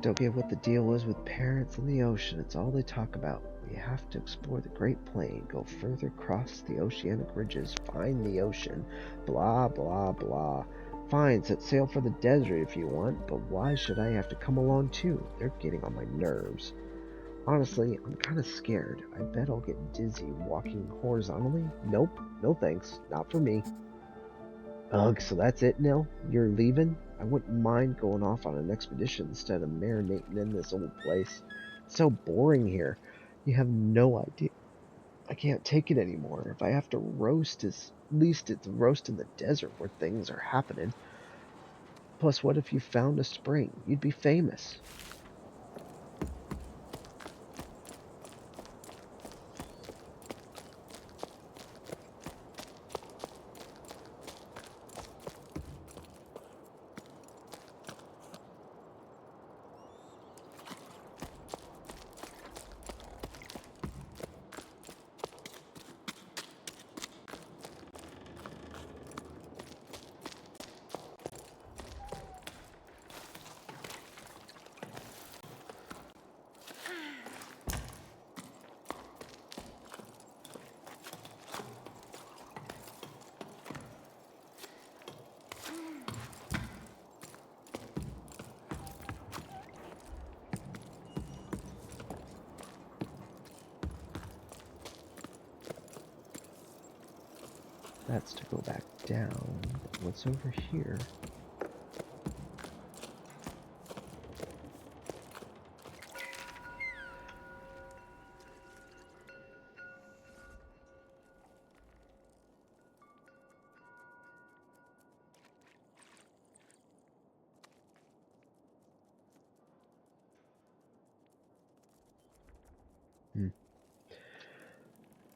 Don't get what the deal was with parents and the ocean. It's all they talk about. We have to explore the Great Plain, go further across the oceanic ridges, find the ocean, blah, blah, blah. Fine, set sail for the desert if you want, but why should I have to come along too? They're getting on my nerves. Honestly, I'm kind of scared. I bet I'll get dizzy walking horizontally. Nope, no thanks, not for me. Ugh, so that's it, Nell? You're leaving? I wouldn't mind going off on an expedition instead of marinating in this old place. It's so boring here. You have no idea. I can't take it anymore. If I have to roast, at least it's roast in the desert where things are happening. Plus, what if you found a spring? You'd be famous. That's to go back down. But what's over here?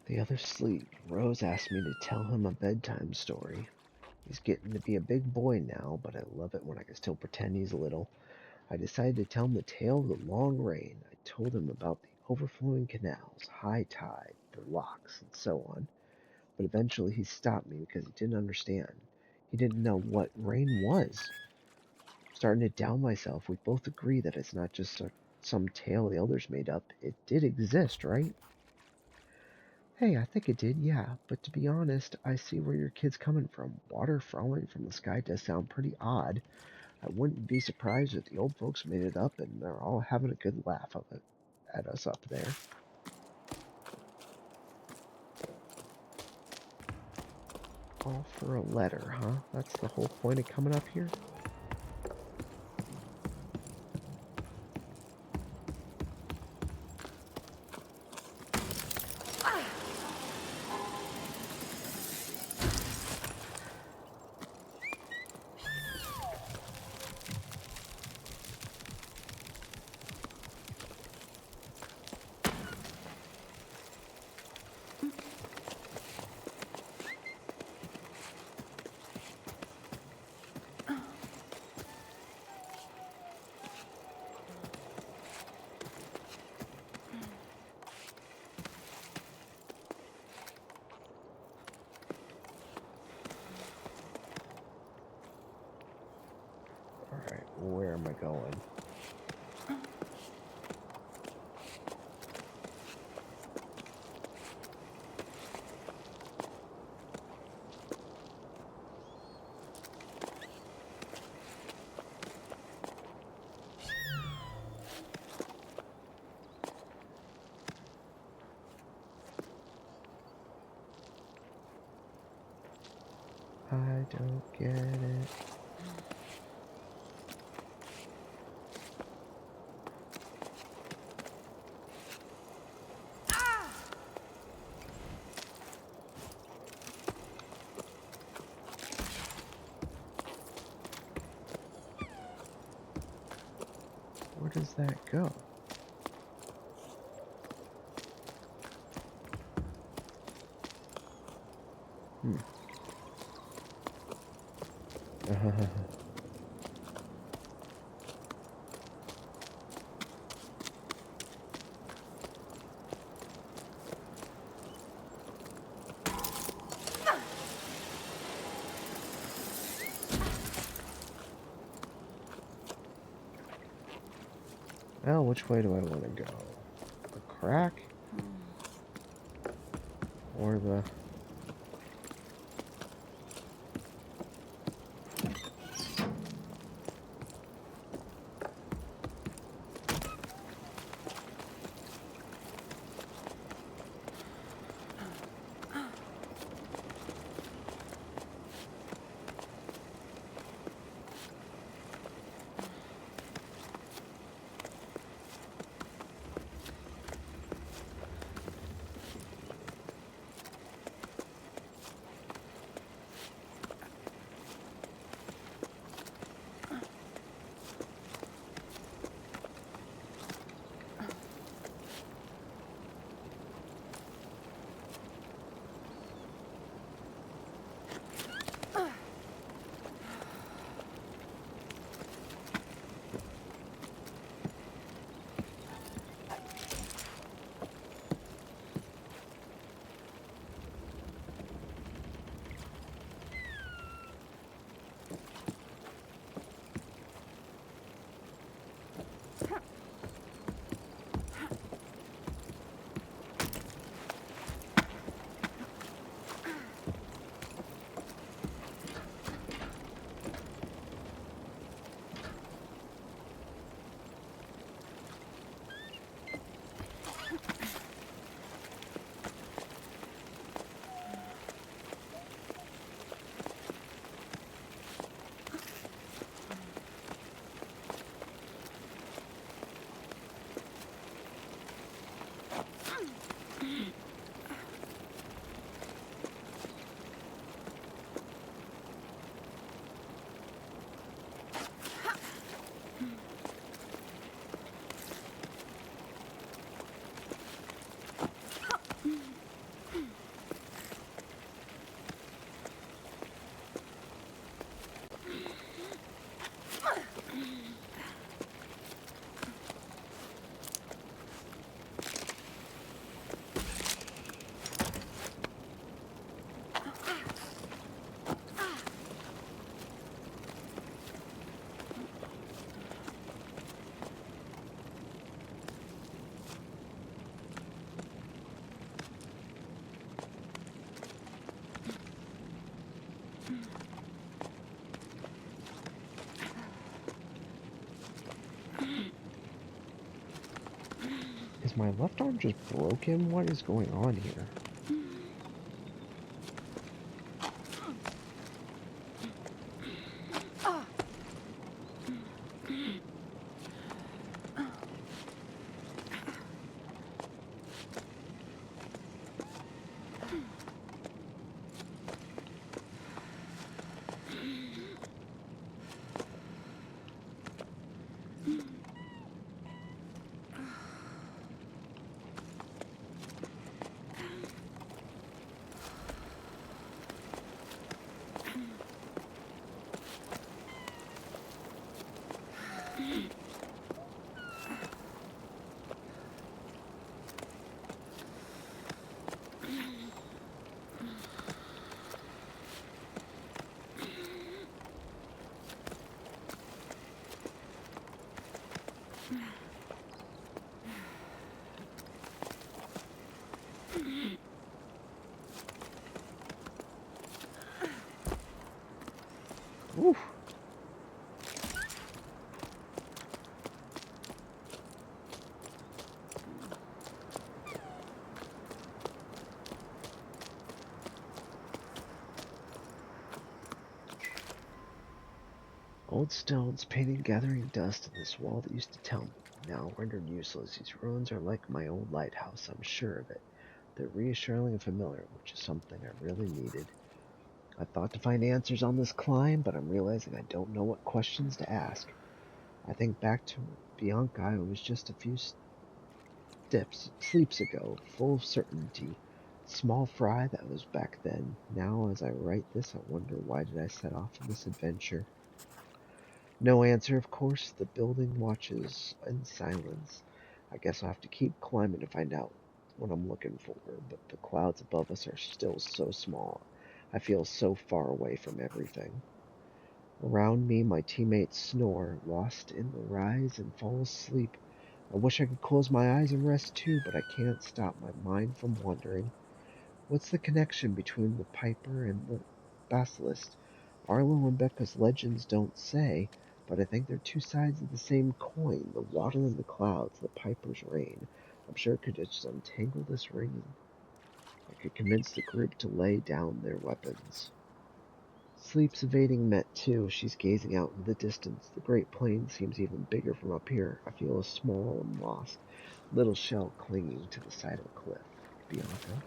The others sleep. Rose asked me to tell him a bedtime story. He's getting to be a big boy now, but I love it when I can still pretend he's little. I decided to tell him the tale of the long rain. I told him about the overflowing canals, high tide, the locks, and so on. But eventually he stopped me because he didn't understand. He didn't know what rain was. Starting to doubt myself, we both agree that it's not just some tale the elders made up. It did exist, right? Hey, I think it did, yeah. But to be honest, I see where your kid's coming from. Water falling from the sky does sound pretty odd. I wouldn't be surprised if the old folks made it up and they're all having a good laugh of it at us up there. All for a letter, huh? That's the whole point of coming up here? Alright, where am I going? I don't get it. Where does that go? Well, which way do I want to go? The crack? Or the... Is my left arm just broken? What is going on here? Old stones painting gathering dust on this wall that used to tell me. Now rendered useless, these ruins are like my old lighthouse, I'm sure of it. They're reassuring and familiar, which is something I really needed. I thought to find answers on this climb, but I'm realizing I don't know what questions to ask. I think back to Bianca, it was just a few steps, sleeps ago, full of certainty. Small fry that was back then. Now, as I write this, I wonder why did I set off on this adventure? No answer, of course. The building watches in silence. I guess I'll have to keep climbing to find out what I'm looking for, but the clouds above us are still so small. I feel so far away from everything. Around me, my teammates snore, lost in the rise and fall asleep. I wish I could close my eyes and rest too, but I can't stop my mind from wandering. What's the connection between the Piper and the Basilisk? Arlo and Becca's legends don't say, but I think they're two sides of the same coin. The water and the clouds, the Piper's rain. I'm sure it could just untangle this ring. I could convince the group to lay down their weapons. Sleep's evading Met too. She's gazing out into the distance. The great plain seems even bigger from up here. I feel as small and lost. Little shell clinging to the side of a cliff. Bianca?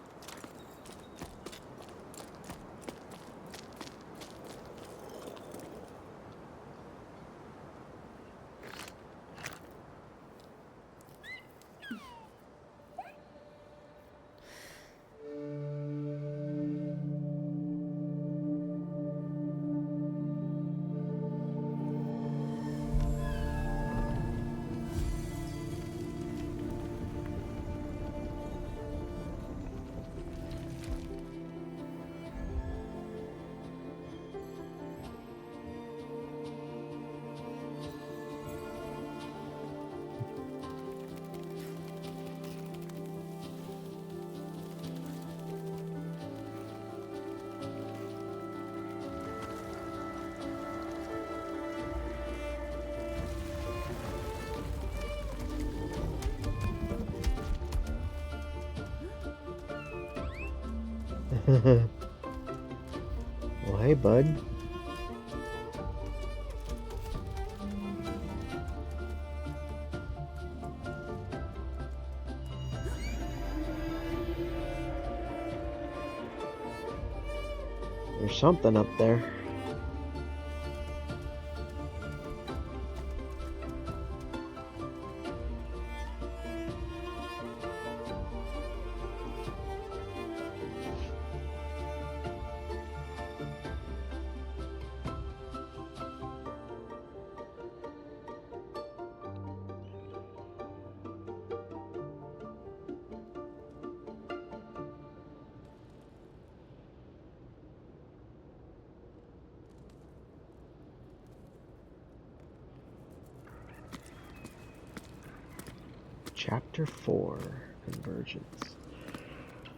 Well, hey, bud. There's something up there. Chapter 4 Convergence.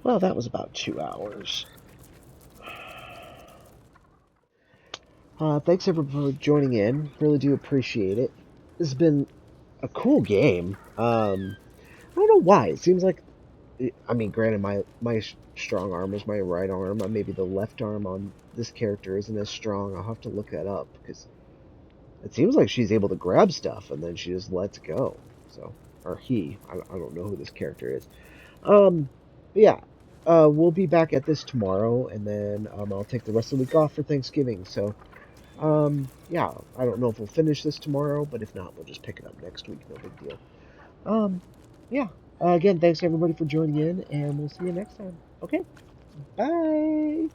Well, that was about 2 hours. Thanks everyone for joining in. Really do appreciate it. This has been a cool game. I don't know why. It seems like, I mean, granted, my strong arm is my right arm. Maybe the left arm on this character isn't as strong. I'll have to look that up because it seems like she's able to grab stuff and then she just lets go. So, or he. I don't know who this character is. But yeah, we'll be back at this tomorrow, and then I'll take the rest of the week off for Thanksgiving. So, yeah, I don't know if we'll finish this tomorrow, but if not, we'll just pick it up next week. No big deal. Um, yeah. Again, thanks everybody for joining in, and we'll see you next time. Okay, bye.